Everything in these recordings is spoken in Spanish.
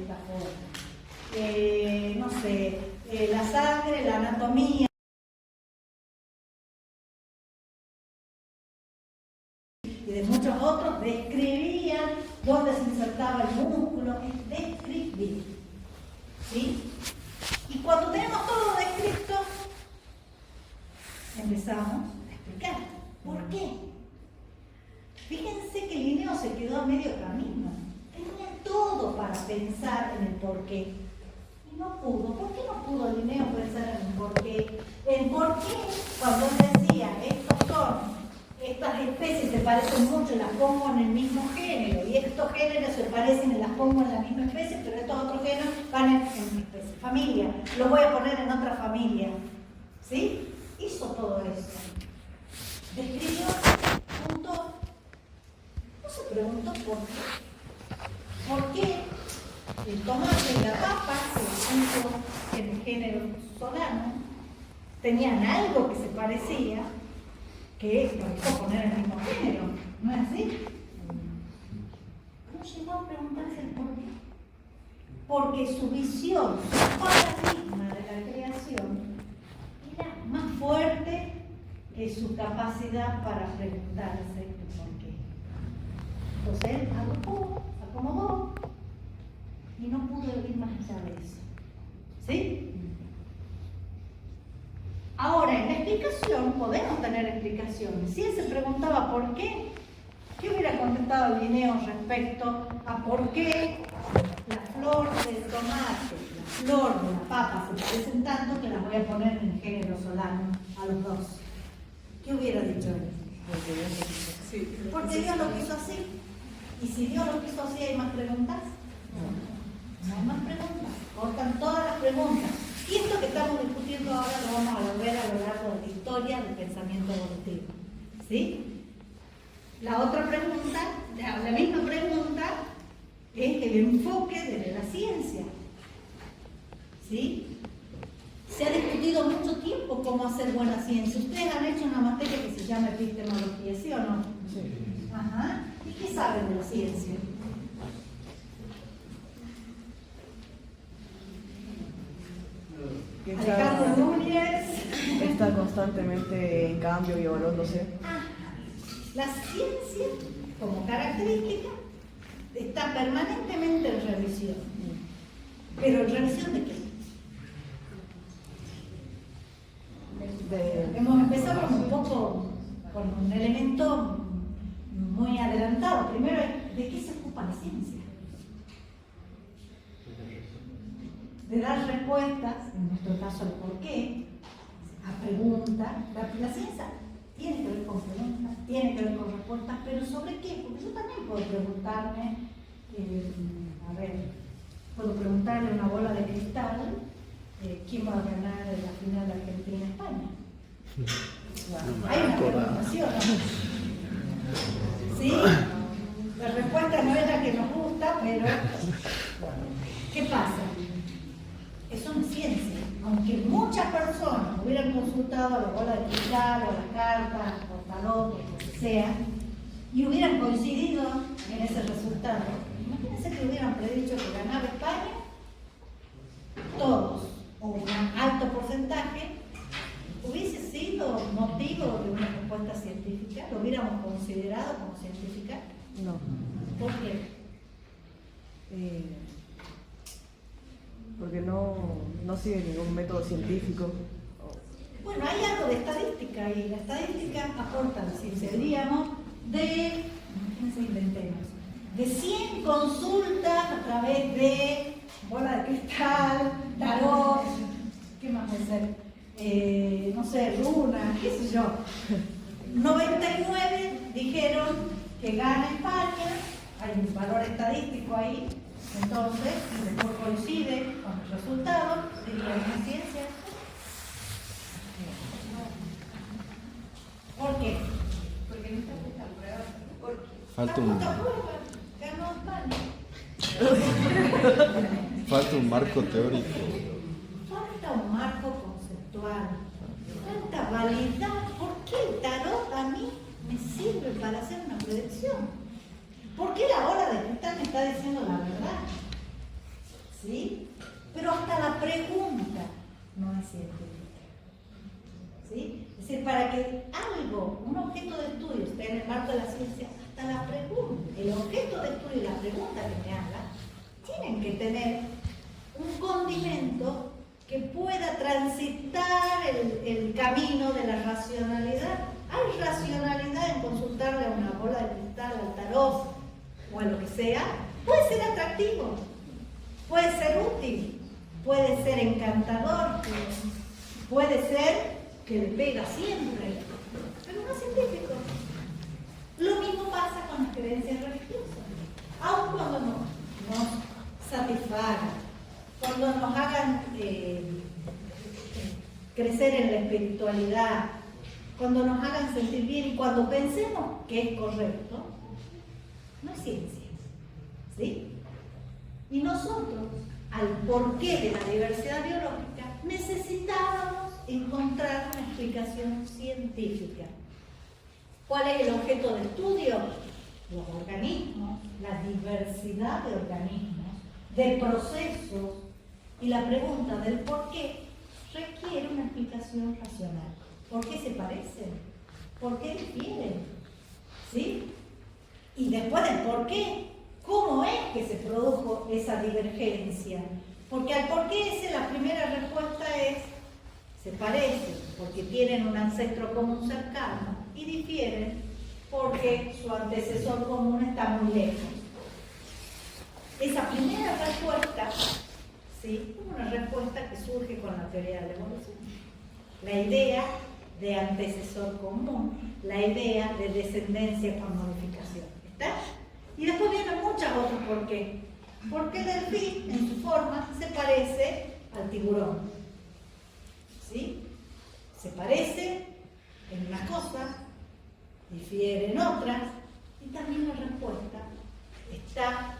esta forma. No sé, la sangre, la anatomía y de muchos otros describían dónde se insertaba el músculo, es describir. ¿Sí? Y cuando tenemos todo descrito, empezamos a explicar. ¿Por qué? Fíjense que Linneo se quedó a medio camino. Tenía todo para pensar en el porqué. Y no pudo. ¿Por qué no pudo Linneo pensar en el porqué? El porqué, cuando él decía, estas especies se parecen mucho, las pongo en el mismo género, y estos géneros se parecen y las pongo en la misma especie, pero estos otros géneros van en mi especie. Familia, los voy a poner en otra familia. ¿Sí? Hizo todo eso. Describió, punto. No se preguntó por qué. ¿Por qué el tomate y la papa, que puso en el género solano, tenían algo que se parecía, que lo hizo poner en el mismo género? ¿No es así? No llegó a preguntarse el por qué. Porque su visión, su paradigma de la creación, era más fuerte que su capacidad para preguntarse el por qué. Entonces él agrupó, acomodó y no pudo ir más allá de eso. ¿Sí? Ahora, en la explicación, podemos tener explicaciones. Si él se preguntaba por qué, ¿qué hubiera contestado Linneo respecto a por qué la flor del tomate, la flor de la papa se parecen tanto que las voy a poner en el género solano a los dos? ¿Qué hubiera dicho él? Porque Dios lo quiso así. Y si Dios lo quiso así, ¿hay más preguntas? No hay más preguntas. Cortan todas las preguntas. Y esto que estamos discutiendo ahora lo vamos a ver a lo largo de la historia del pensamiento evolutivo. ¿Sí? La otra pregunta, la misma pregunta, es el enfoque de la ciencia. ¿Sí? Se ha discutido mucho tiempo cómo hacer buena ciencia. Ustedes han hecho una materia que se llama epistemología, ¿sí o no? Sí. Ajá. ¿Y qué saben de la ciencia? Alejandro Núñez está constantemente en cambio y evaluándose. La ciencia, como característica, está permanentemente en revisión. ¿Pero en revisión de qué? Hemos empezado un poco con un elemento muy adelantado. Primero, ¿de qué se ocupa la ciencia? De dar respuestas, en nuestro caso el por qué, a preguntas. La ciencia tiene que ver con preguntas, tiene que ver con respuestas, pero ¿sobre qué? Porque yo también puedo preguntarme, puedo preguntarle a una bola de cristal quién va a ganar la final de Argentina-España. Hay una preguntación, ¿no? ¿Sí? La respuesta no es la que nos gusta, pero ¿qué pasa? Eso no es ciencia. Aunque muchas personas hubieran consultado a la bola de cristal, o las cartas, o tarot, o lo que sea, y hubieran coincidido en ese resultado, imagínense que hubieran predicho que ganaba España, todos, o un alto porcentaje, hubiese sido motivo de una respuesta científica. ¿Lo hubiéramos considerado como científica? No. ¿Por qué? Porque no sigue ningún método científico. Bueno, hay algo de estadística y la estadística aporta la ciencia. Diríamos imagínense, inventemos, de 100 consultas a través de bola de cristal, tarot, ¿qué más puede ser? No sé, runa, qué sé yo. 99 dijeron que gana España, hay un valor estadístico ahí. Entonces, si después coincide con el resultado, diría una ciencia. ¿Por qué? Porque no está puesta a prueba. Falta un... Ganó España. Falta un marco teórico. Falta un marco conceptual. Falta validar. ¿Por qué el tarot a mí me sirve para hacer una predicción? ¿Por qué la bola de cristal me está diciendo la verdad? la pregunta no es científica. ¿Sí? Es decir, para que algo, un objeto de estudio esté en el marco de la ciencia, hasta la pregunta, el objeto de estudio y la pregunta que me haga, tienen que tener un condimento que pueda transitar el camino de la racionalidad. Hay racionalidad en consultarle a una bola de cristal, al tarot o a lo que sea. Puede ser atractivo, puede ser útil, puede ser encantador, puede ser que le pega siempre, pero no es científico. Lo mismo pasa con las creencias religiosas. Aun cuando nos satisfagan, cuando nos hagan crecer en la espiritualidad, cuando nos hagan sentir bien y cuando pensemos que es correcto, no es ciencia. ¿Sí? Y nosotros, al porqué de la diversidad biológica, necesitábamos encontrar una explicación científica. ¿Cuál es el objeto de estudio? Los organismos, la diversidad de organismos, de procesos, y la pregunta del por qué requiere una explicación racional. ¿Por qué se parecen? ¿Por qué difieren? ¿Sí? Y después del por qué, ¿cómo es que se produjo esa divergencia? Porque al por qué la primera respuesta es, se parecen porque tienen un ancestro común cercano y difieren porque su antecesor común está muy lejos. Esa primera respuesta, ¿sí?, es una respuesta que surge con la teoría de la evolución. La idea de antecesor común, la idea de descendencia con modificación. ¿Está? Y después vienen muchas otras por qué. Porque el delfín, en su forma, se parece al tiburón. ¿Sí? Se parece en unas cosas, difiere en otras, y también la respuesta está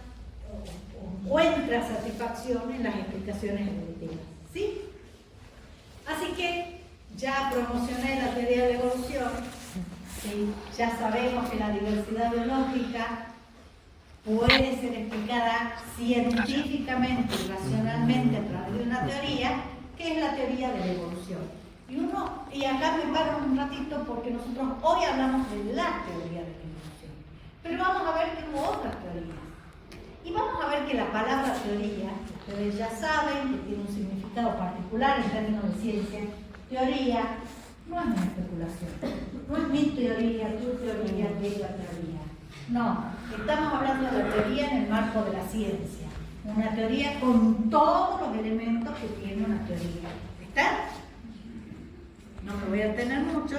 o encuentra satisfacción en las explicaciones evolutivas. ¿Sí? Así que ya promocioné la teoría de la evolución, ¿sí? Ya sabemos que la diversidad biológica puede ser explicada científicamente y racionalmente a través de una teoría, que es la teoría de la evolución. Y acá me paro un ratito porque nosotros hoy hablamos de la teoría de la evolución, pero vamos a ver que hubo otras teorías. Y vamos a ver que la palabra teoría, ustedes ya saben que tiene un significado particular en términos de ciencia. Teoría no es una especulación, no es mi teoría, tu teoría, aquella teoría. No, estamos hablando de la teoría en el marco de la ciencia. Una teoría con todos los elementos que tiene una teoría. ¿Está? No me voy a detener mucho,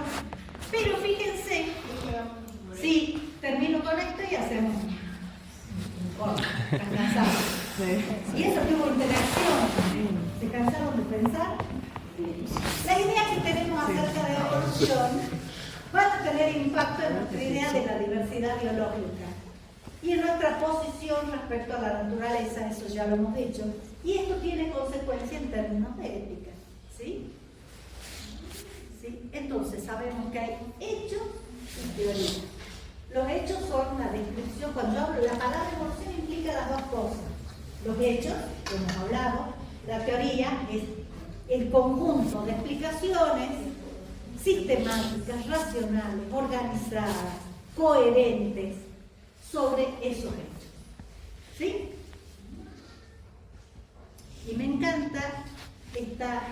pero fíjense, sí, termino con esto y hacemos un corte. ¿Están cansados? Sí. Y eso tuvo interacción. ¿Se cansaron de pensar? La idea que tenemos acerca de evolución van a tener impacto en nuestra idea de la diversidad biológica y en nuestra posición respecto a la naturaleza, eso ya lo hemos dicho, y esto tiene consecuencias en términos de ética. ¿Sí? ¿Sí? Entonces sabemos que hay hechos y teorías. Los hechos son la descripción, cuando yo hablo, la palabra evolución implica las dos cosas. Los hechos, que hemos hablado, la teoría es el conjunto de explicaciones sistemáticas, racionales, organizadas, coherentes sobre esos hechos. ¿Sí? Y me encanta esta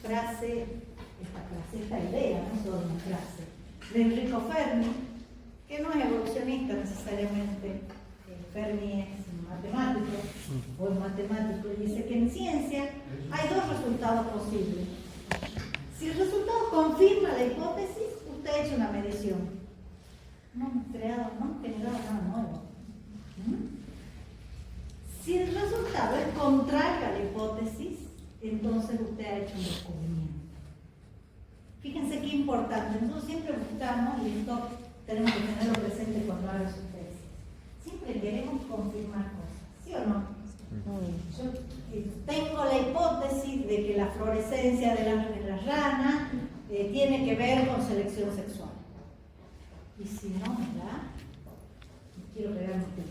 frase, esta idea, no solo una frase, de Enrico Fermi, que no es evolucionista necesariamente. Fermi es matemático, o es matemático, y dice que en ciencia hay dos resultados posibles. Si el resultado confirma la hipótesis, usted ha hecho una medición. No hemos generado nada nuevo. Si el resultado es contrario a la hipótesis, entonces usted ha hecho un descubrimiento. Fíjense qué importante. Nosotros siempre buscamos, y esto tenemos que tenerlo presente cuando haga su tesis, siempre queremos confirmar cosas, ¿sí o no? Yo tengo la hipótesis de que la fluorescencia de las ranas tiene que ver con selección sexual. Y si no, ¿verdad? Quiero pegar un tiro.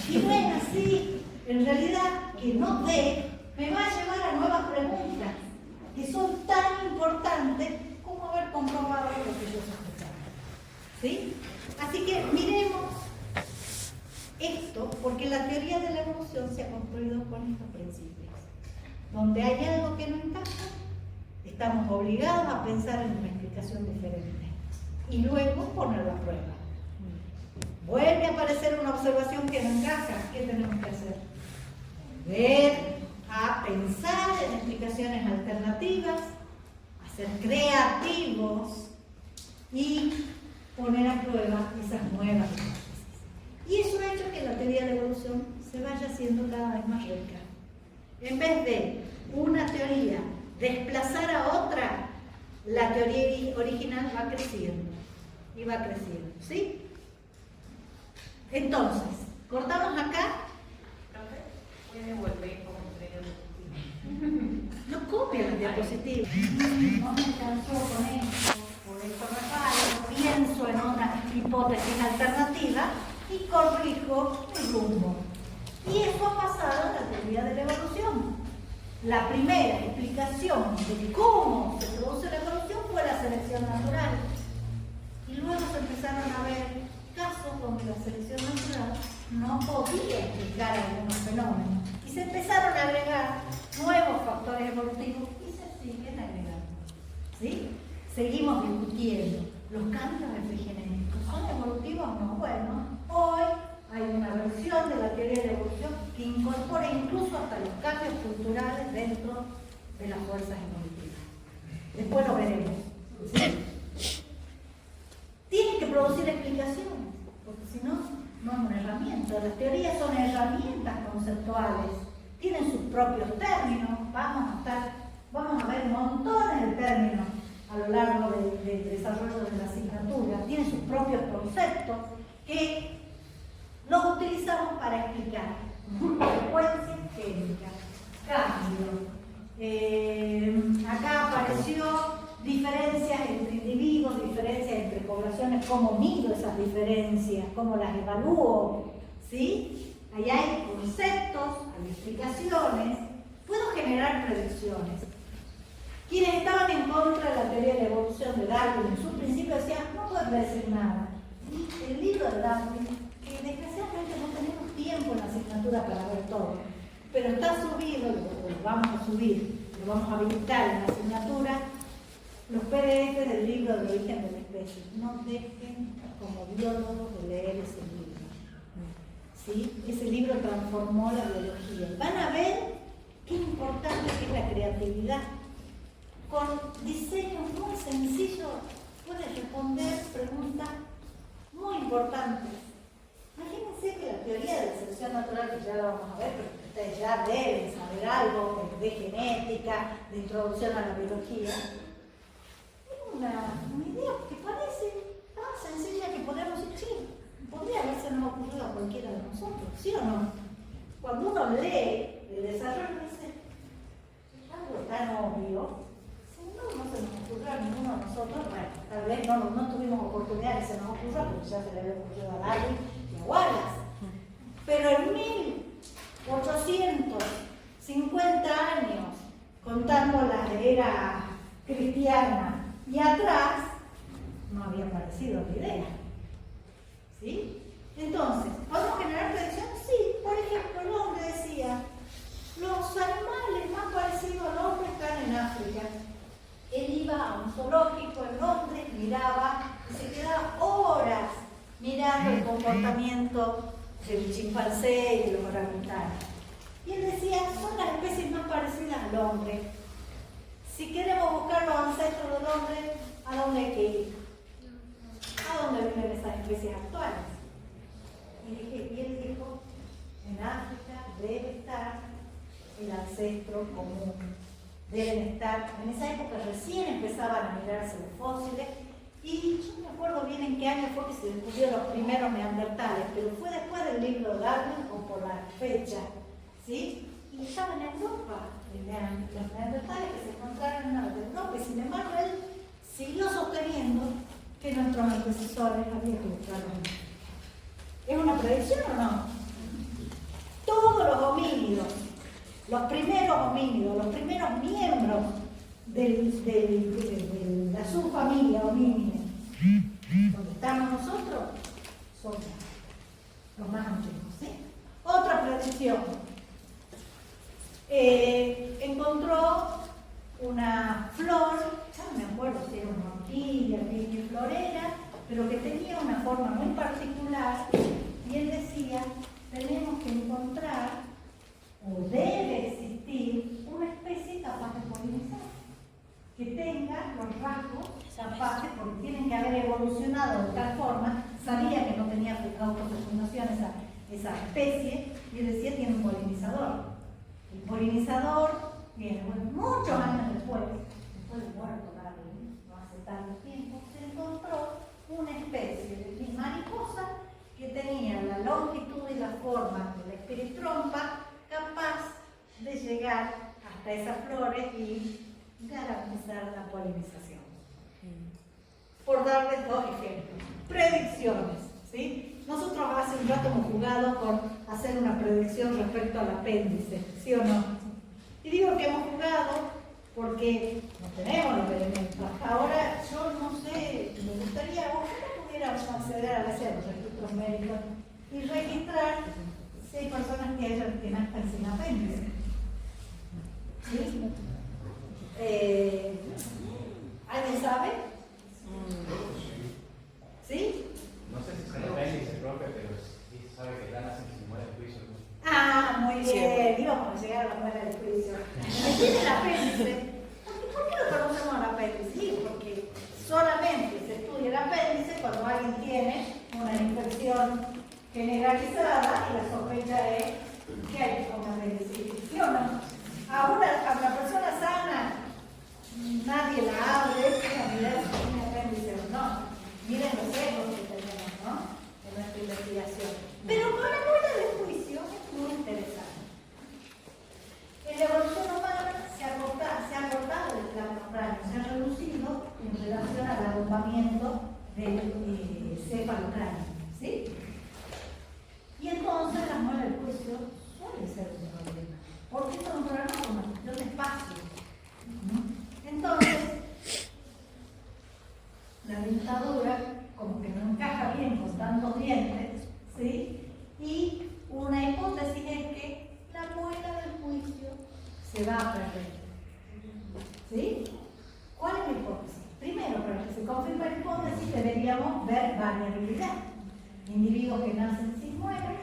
Y bueno, sí, en realidad, que no dé, me va a llevar a nuevas se ha construido con estos principios. Donde hay algo que no encaja, estamos obligados a pensar en una explicación diferente y luego ponerla a prueba. Vuelve a aparecer una observación que no encaja, ¿qué tenemos que hacer? Volver a pensar en explicaciones alternativas, a ser creativos y poner a prueba esas nuevas hipótesis. Y eso ha hecho que la teoría de la evolución se vaya haciendo cada vez más rica. En vez de una teoría desplazar a otra, la teoría original va creciendo y va creciendo, ¿sí? Entonces, cortamos acá. Puede volver como entrega. No copia la diapositiva. No me alcanzó con esto, por esto me falla, pienso en una hipótesis alternativa y corrijo el rumbo. Y eso ha pasado en la teoría de la evolución. La primera explicación de cómo se produce la evolución fue la selección natural. Y luego se empezaron a ver casos donde la selección natural no podía explicar algunos fenómenos. Y se empezaron a agregar nuevos factores evolutivos y se siguen agregando. ¿Sí? Seguimos discutiendo. ¿Los cambios epigenéticos son evolutivos o no? Bueno, hoy hay una versión de la teoría de la evolución que incorpora incluso hasta los cambios culturales dentro de las fuerzas evolutivas. Después lo veremos. ¿Sí? Tiene que producir explicaciones, porque si no, no es una herramienta. Las teorías son herramientas conceptuales, tienen sus propios términos, vamos a ver montones de términos a lo largo del desarrollo de la asignatura, tienen sus propios conceptos que los utilizamos para explicar frecuencias químicas, cambios. Acá apareció diferencias entre individuos, diferencias entre poblaciones, cómo mido esas diferencias, cómo las evalúo, ¿sí? Ahí hay conceptos, hay explicaciones, puedo generar predicciones. Quienes estaban en contra de la teoría de la evolución de Darwin, en su principio decían, no puedes decir nada. Y el libro de Darwin, que desgraciadamente no tenemos tiempo en la asignatura para ver todo, pero está subido, lo vamos a subir, lo vamos a habilitar en la asignatura, los PDF del libro de origen de la especie. No dejen como biólogos de leer ese libro. ¿Sí? Ese libro transformó la biología. Van a ver qué importante es la creatividad. Con diseños muy sencillos puedes responder preguntas muy importantes. Imagínense que la teoría de la selección natural, que ya la vamos a ver, pero ustedes ya deben saber algo de genética, de introducción a la biología. Una idea que parece tan sencilla que podemos decir, sí, podría haberse nos ocurrido a cualquiera de nosotros, ¿sí o no? Cuando uno lee el desarrollo, dice, es algo tan obvio, si no se nos ocurrió a ninguno de nosotros, bueno, tal vez no tuvimos oportunidad que se nos ocurra, porque ya se le había ocurrido a Darwin y a Wallace. Pero en 1850 años, contando la era cristiana, y atrás no había aparecido la idea. ¿Sí? Entonces, ¿podemos generar predicciones? Sí. Por ejemplo, el hombre decía, los animales más parecidos al hombre están en África. Él iba a un zoológico en Londres, miraba y se quedaba horas mirando el comportamiento del chimpancé y de los orangutanes. Y él decía, son las especies más parecidas al hombre. Si queremos buscar los ancestros del hombre, ¿a dónde hay que ir? ¿A dónde viven esas especies actuales? Y él dijo, en África debe estar el ancestro común. Deben estar, en esa época recién empezaban a mirarse los fósiles, y yo no me acuerdo bien en qué año fue que se descubrieron los primeros neandertales, pero fue después del libro de Darwin o por la fecha, ¿sí? Y estaban en Europa, los neandertales que se encontraron en Europa, y sin embargo él siguió sosteniendo que nuestros antecesores habían que buscarlos en África. ¿Es una predicción o no? Todos los homínidos, los primeros miembros de la subfamilia homínida, donde estamos nosotros, son los más antiguos, ¿sí? Otra predicción, encontró una flor, ya no me acuerdo si era una orquídea, qué flor era, pero que tenía una forma muy particular, y él decía, tenemos que encontrar, o debe existir, una especie capaz de polinizar, que tenga los rasgos capaces, porque tienen que haber evolucionado de tal forma, sabía que no tenía autofecundación esa especie, y él decía, tiene un polinizador. El polinizador viene, bueno, muchos años después de muerto Darwin, no hace tanto tiempo, se encontró una especie de mariposa que tenía la longitud y la forma de la espiritrompa capaz de llegar hasta esas flores y garantizar la polinización. Por darles dos ejemplos. Predicciones, ¿sí? Nosotros hace un rato hemos jugado con hacer una predicción respecto al apéndice, ¿sí o no? Y digo que hemos jugado porque no tenemos los elementos. Ahora yo no sé, me gustaría, ojalá pudiéramos acceder a hacer los registros médicos y registrar si hay personas que nazcan sin apéndice. ¿Sí? ¿Alguien sabe? ¿Sí? No sé si se apéndice, profe, pero sí se sabe que dan hacen que se muere el juicio. Ah, muy bien, íbamos a llegar a la muerte del juicio. ¿Tiene el apéndice? ¿Por qué lo conocemos al apéndice? Sí, porque solamente se estudia el apéndice cuando alguien tiene una infección generalizada y la sospecha es que hay una apendicitis, ¿sí o no? A una persona sana nadie la abre para mirar si tiene apéndice o no. Miren los ejos que tenemos, ¿no? En nuestra investigación. Pero con la muerte del juicio es muy interesante. En la evolución humana se ha cortado el plano cráneo, se ha reducido en relación al agrupamiento del cefalocráneo, ¿sí? Y entonces la muerte del juicio suele ser un problema, porque esto es un problema con una cuestión de espacio, ¿no? Entonces, la dentadura como que no encaja bien con tantos dientes, ¿sí? Y una hipótesis es que la muela del juicio se va a perder, ¿sí? ¿Cuál es la hipótesis? Primero, para que se confirme la hipótesis, deberíamos ver variabilidad. Individuos que nacen sin muela,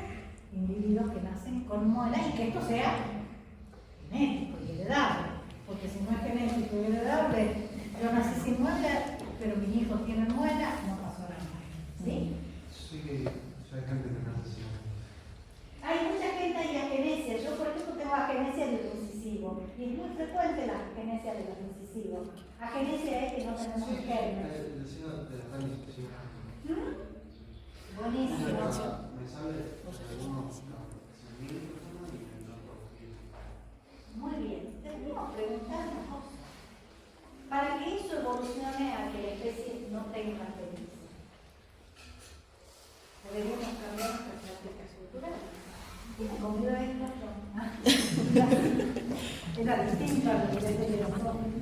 individuos que nacen con muela, y que esto sea genético y heredable. Porque si no es genético y heredable, yo nací sin muela, pero mis hijos tienen muela, no pasó nada. ¿Sí? Sí, hay gente que nace sin muela. Hay mucha gente ahí agenesia. Yo, por ejemplo, tengo agenesia de los incisivos. Y es muy frecuente la agenesia de los incisivos. Agenesia es que no tenemos un germen. Buenísimo. Me sale algunos personas y en otros. Muy bien. Debemos preguntar una cosa. Para que eso evolucione a que la especie no tenga apéndice, debemos cambiar nuestras prácticas culturales. La comida era distinta a lo que desde los hombres.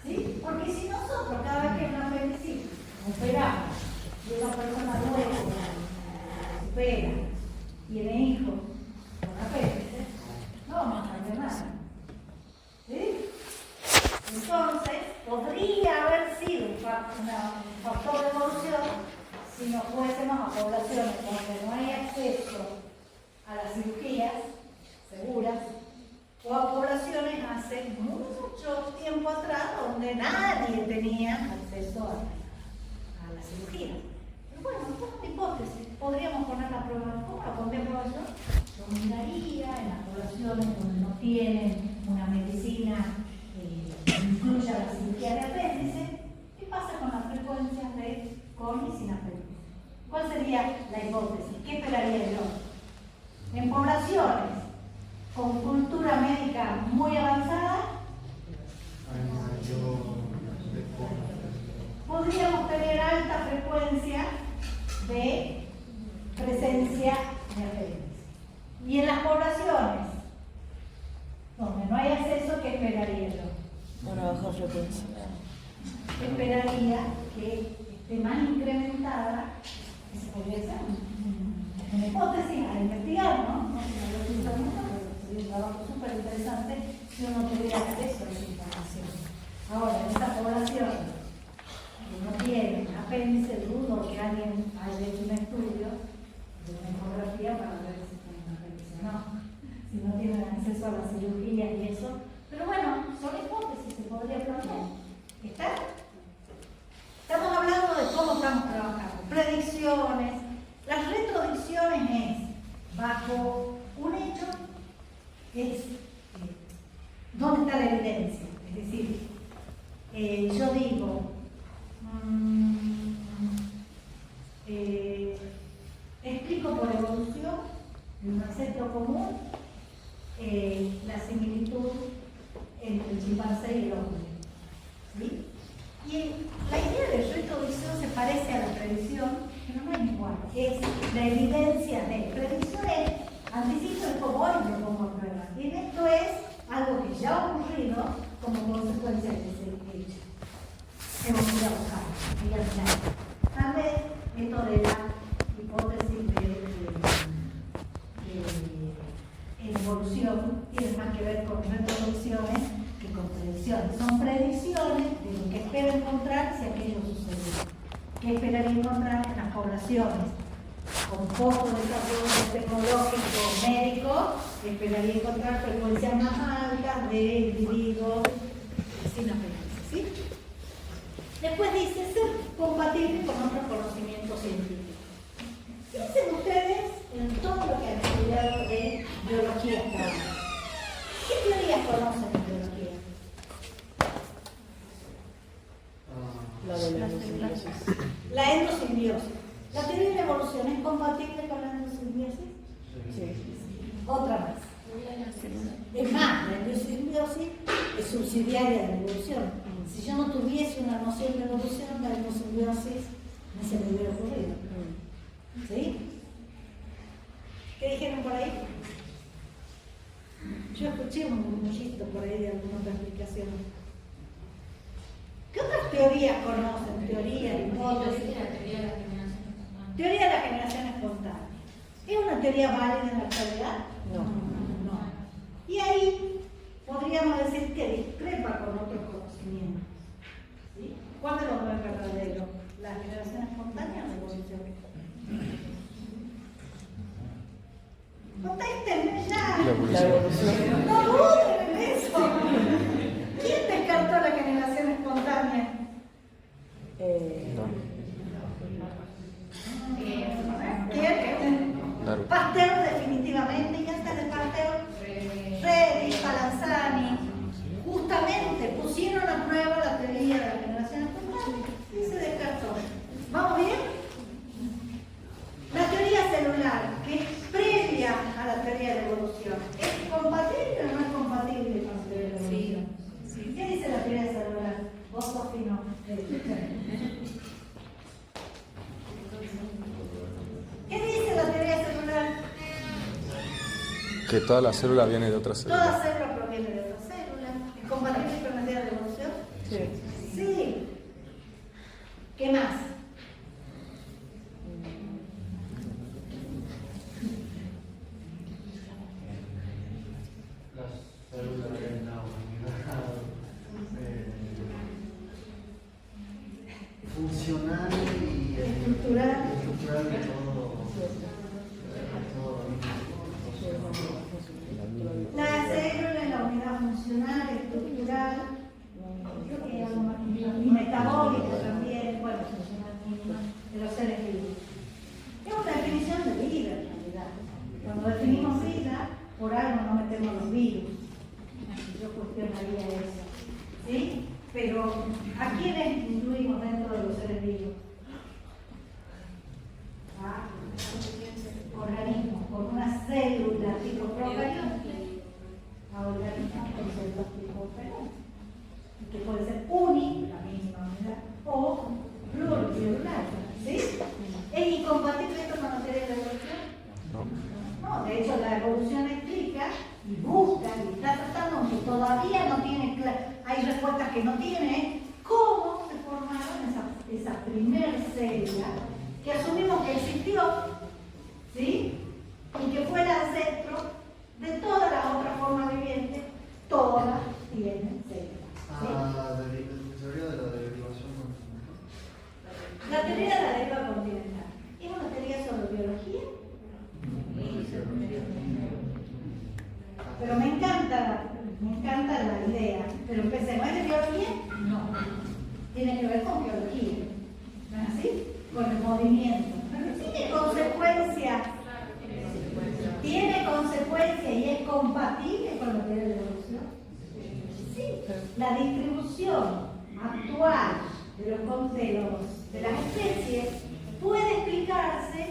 ¿Sí? Porque si nosotros cada vez que una apendicitis operamos y una persona nueva opera, tiene hijos con apéndice, no vamos a cambiar nada. ¿Sí? Entonces, podría haber sido un factor de evolución si nos fuésemos a poblaciones donde no hay acceso a las cirugías seguras, o a poblaciones hace mucho tiempo atrás donde nadie tenía acceso a la cirugía. Pero bueno, esto es una hipótesis, podríamos poner la prueba. ¿Cómo la pondremos yo? Yo miraría en las poblaciones donde no tienen una medicina que incluya la cirugía de apéndice. ¿Qué pasa con las frecuencias de con y sin apéndice? ¿Cuál sería la hipótesis? ¿Qué esperaría yo? En poblaciones con cultura médica muy avanzada, podríamos tener alta frecuencia de presencia de apéndice. Y en las poblaciones donde no hay acceso, ¿qué esperaría yo? Una baja frecuencia. Esperaría que esté más incrementada, eso podría ser una hipótesis a investigar, ¿no? No sé si lo estoy usando, pero sería un trabajo súper interesante. interesante si uno tuviera acceso a esa información. Ahora, en esta población que no tiene apéndice, dudo que alguien haya hecho un estudio de una ecografía para ver si tiene un apéndice o no, si no tienen acceso a la cirugía y eso. Pero bueno, son hipótesis, se podría plantear. ¿Está? Estamos hablando de cómo estamos trabajando. Predicciones. Las retrodicciones es, bajo un hecho, es dónde está la evidencia. Es decir, yo digo, explico por evolución, en un ancestro común, la similitud entre el chimpancé y el hombre. ¿Sí? Y la idea de retrodicción se parece a la predicción, pero no es igual. Es la evidencia de predicción, es anticipo de cómo hoy lo pongo a prueba. Y en esto es algo que ya ha ocurrido como consecuencia de ese hecho. Hemos ido a buscar, y al final. Tal vez esto de la hipótesis de evolución tiene más que ver con retroducciones que con predicciones. Son predicciones de lo que espero encontrar si aquello sucedió. ¿Qué esperaría encontrar en las poblaciones? Con poco desarrollo tecnológico médico, esperaría encontrar frecuencias más altas de individuos sin apéndice, ¿sí? Después dice ser compatible con otros conocimientos científicos. Piensen ustedes en todo lo que han estudiado de biología hasta ahora. ¿Qué teorías conocen de biología? La de la endosimbiosis. La endosimbiosis. ¿La teoría de la evolución es compatible con la endosimbiosis? Sí. Otra más. Es más, la endosimbiosis es subsidiaria de la evolución. Si yo no tuviese una noción de evolución, la endosimbiosis no se me hubiera ocurrido. ¿Sí? ¿Qué dijeron por ahí? Yo escuché un murmullito por ahí de alguna otra explicación. ¿Qué otras teorías conocen? Teorías, hipótesis. Teoría de la generación espontánea. ¿Es una teoría válida en la actualidad? No. Y ahí podríamos decir que discrepa con otros conocimientos. ¿Sí? ¿Cuál de los dos es verdadero? ¿La generación espontánea o la evolución? Contéstenme ya. La evolución. No duden en eso. ¿Quién descartó la generación espontánea? ¿Quién? Pasteur definitivamente, y antes de Pasteur, Reddy, Palanzani, justamente pusieron a prueba la teoría de la generación espontánea y se descartó. ¿Vamos bien? La teoría celular, que es previa a la teoría de la evolución, ¿es compatible o no es compatible con la teoría de la evolución? Sí. ¿Qué dice la teoría celular? Vos, Sofi, no. ¿Qué dice la teoría celular? Que toda la célula viene de otra célula. Toda célula proviene de otra célula. ¿Es compatible con la teoría de la evolución? Sí. Sí. ¿Qué más? Las células de la humanidad funcional y Estructural. estructural de todo. La célula es la unidad funcional, estructural, y metabólica también, bueno, funcional mínima de los seres vivos. Es una definición de vida en realidad. Cuando definimos vida, por algo no metemos los virus. Yo cuestionaría eso. ¿Sí? Pero, ¿a quiénes incluimos dentro de los seres vivos? Organismos con una célula tipo procarionte a organismos con células tipo eucarionte, que puede ser la misma unidad, o pluricelular. ¿Sí? ¿Es incompatible esto con la teoría de la evolución? No, de hecho la evolución explica y busca y está tratando, aunque todavía no tiene hay respuestas que no tiene, cómo se formaron esa primer célula que asumimos que existió, ¿sí? Y que fue el ancestro de todas las otras formas vivientes me encanta la idea, pero empecemos. ¿Es de biología? No. Tiene que ver con biología. ¿No es así? Con el movimiento. Tiene consecuencias. Tiene consecuencias y es compatible con la teoría de la evolución. Sí. La distribución actual de las especies puede explicarse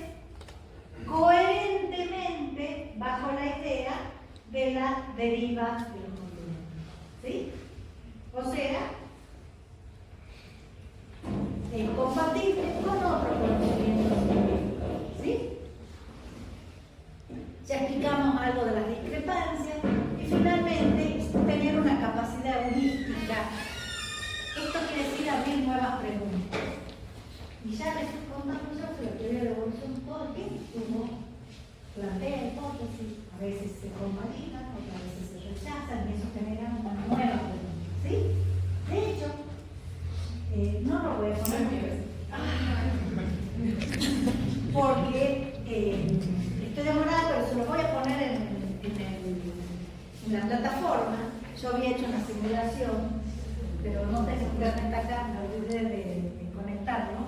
coherentemente bajo la idea de la deriva de los continentes. ¿Sí? O sea, es compatible con otros conocimientos. ¿Sí? Ya explicamos algo de las discrepancias y finalmente tener una capacidad holística. Esto quiere decir abrir nuevas preguntas. Y ya les estoy contando yo que la teoría de la evolución todo el tiempo plantea hipótesis, a veces se convalidan, otras veces se rechazan y eso genera una nueva pregunta. ¿Sí? De hecho, no lo voy a poner porque estoy demorada, pero se lo voy a poner en la plataforma. Yo había hecho una simulación, pero no tengo internet acá, me olvidé de conectarlo,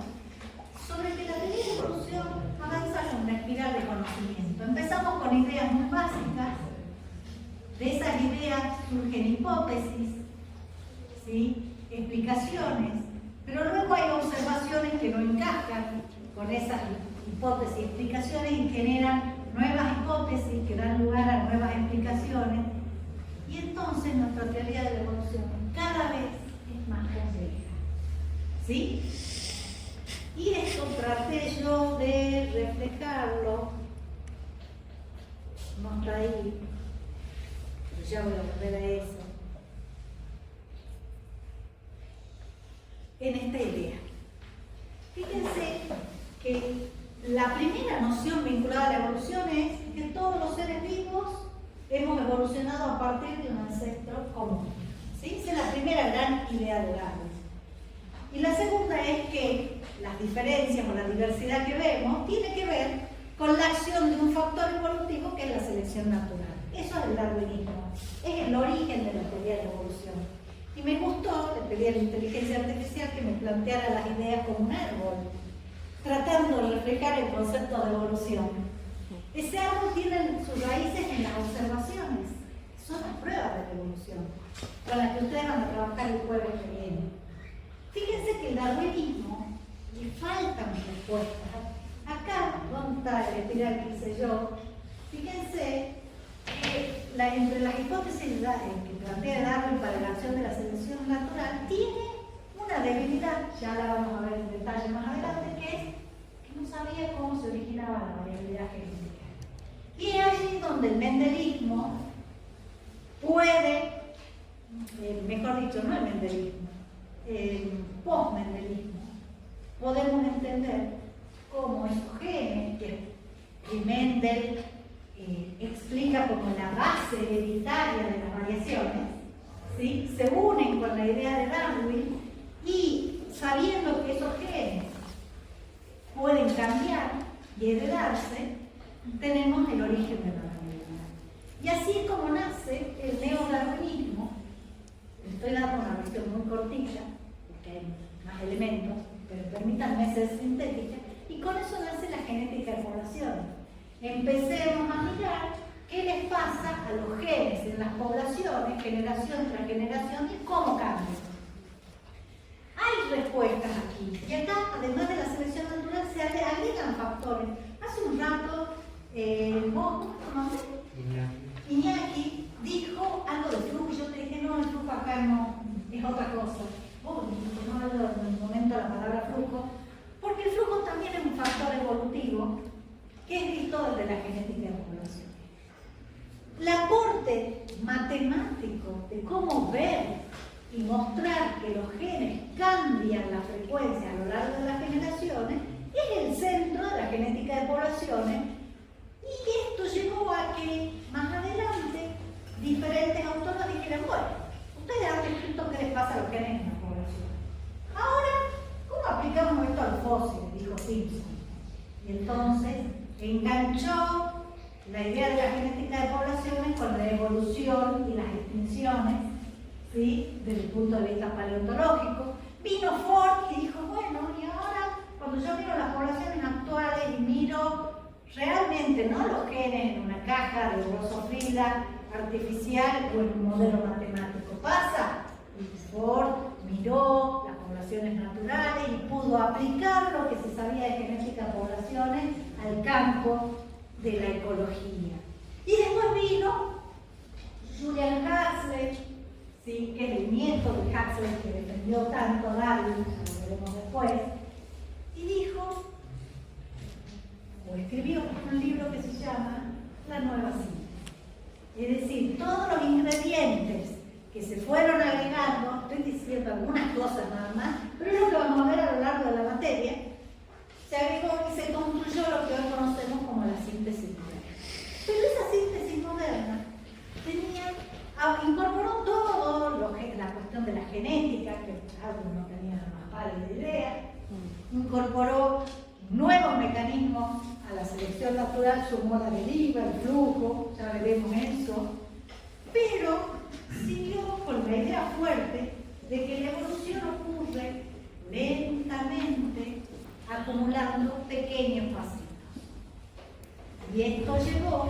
sobre que la teoría de evolución avanza en una espiral de conocimiento. Empezamos con ideas muy básicas, de esas ideas surgen hipótesis, ¿sí? Explicaciones, pero luego hay observaciones que no encajan con esas hipótesis y explicaciones y generan nuevas hipótesis que dan lugar a nuevas explicaciones, y entonces nuestra teoría de la evolución cada vez es más compleja. ¿Sí? Y esto traté yo de reflejarlo, no está ahí, pero ya voy a volver a eso, en esta idea. Fíjense que la primera noción vinculada a la evolución es que todos los seres vivos hemos evolucionado a partir de un ancestro común. ¿Sí? Esa es la primera gran idea de Darwin. Y la segunda es que las diferencias o la diversidad que vemos tiene que ver con la acción de un factor evolutivo que es la selección natural. Eso es el darwinismo, es el origen de la teoría de la evolución. Y me gustó, le pedí a la inteligencia artificial que me planteara las ideas como un árbol, tratando de reflejar el concepto de evolución. Ese árbol tiene sus raíces en las observaciones, son las pruebas de la evolución, con las que ustedes van a trabajar el jueves que viene. Fíjense que el darwinismo le faltan respuestas. Acá, ¿dónde está el espiral que hice yo? Fíjense que entre las hipótesis que plantea Darwin para la acción de la selección natural tiene una debilidad, ya la vamos a ver en detalle más adelante, que es que no sabía cómo se originaba la variabilidad genética. Y es allí donde el mendelismo puede, mejor dicho, no el mendelismo, post-mendelismo, podemos entender cómo esos genes que Mendel explica como la base hereditaria de las variaciones, ¿sí? Se unen con la idea de Darwin y sabiendo que esos genes pueden cambiar y heredarse, tenemos el origen de la variabilidad. Y así es como nace el neodarwinismo. Estoy dando una versión muy cortita, porque hay más elementos, pero permítanme ser sintética, y con eso nace la genética de poblaciones. Empecemos a mirar qué les pasa a los genes en las poblaciones, generación tras generación, y cómo cambian. Hay respuestas aquí, y acá, además de la selección natural, se agregan factores. Hace un rato, ¿cómo te conoces? Iñaki dijo algo de flujo, y yo te dije, no, el flujo acá no, es otra cosa. Vos dijiste, no hablo en el momento la palabra flujo, porque el flujo también es un factor evolutivo que es visto desde la genética de población. El aporte matemático de cómo ver y mostrar que los genes cambian la frecuencia a lo largo de las generaciones es el centro de la genética de poblaciones, y esto llevó a que más adelante diferentes autores dijeran, bueno, ustedes han descrito qué les pasa a los genes en la población. Ahora, ¿cómo aplicamos esto al fósil? Dijo Simpson. Y entonces enganchó la idea de la genética de poblaciones con la evolución y las extinciones, ¿sí? Desde el punto de vista paleontológico. Vino Ford y dijo, bueno, y ahora cuando yo miro las poblaciones actuales y miro realmente no los genes en una caja de drosofila artificial o en un modelo matemático, pasa. Y Ford miró las poblaciones naturales y pudo aplicar lo que se sabía de genética de poblaciones al campo de la ecología. Y después vino Julian Huxley, ¿sí? Que es el nieto de Huxley que defendió tanto a Darwin, como veremos después, y dijo, o escribió un libro que se llama La Nueva Síntesis. Es decir, todos los ingredientes que se fueron agregando, estoy diciendo algunas cosas nada más, pero es lo que vamos a ver a lo largo de la materia, se agregó y se construyó lo que hoy conocemos como la síntesis moderna. Pero esa síntesis moderna incorporó todo la cuestión de la genética, que Darwin no tenía la más pálida idea, incorporó nuevos mecanismos a la selección natural, sumó la deriva, el flujo, ya veremos eso, pero siguió con la idea fuerte de que la evolución ocurre lentamente, acumulando pequeños pasitos. Y esto llegó,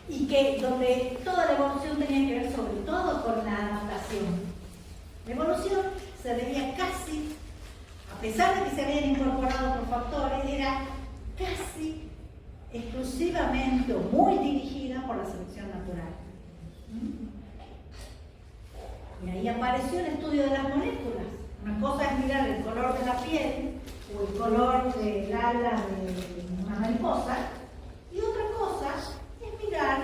y que donde toda la evolución tenía que ver sobre todo con la adaptación. La evolución se veía casi, a pesar de que se habían incorporado otros factores, era casi exclusivamente o muy dirigida por la selección natural. Y ahí apareció el estudio de las moléculas. Una cosa es mirar el color de la piel o el color del ala de una mariposa, y otra cosa es mirar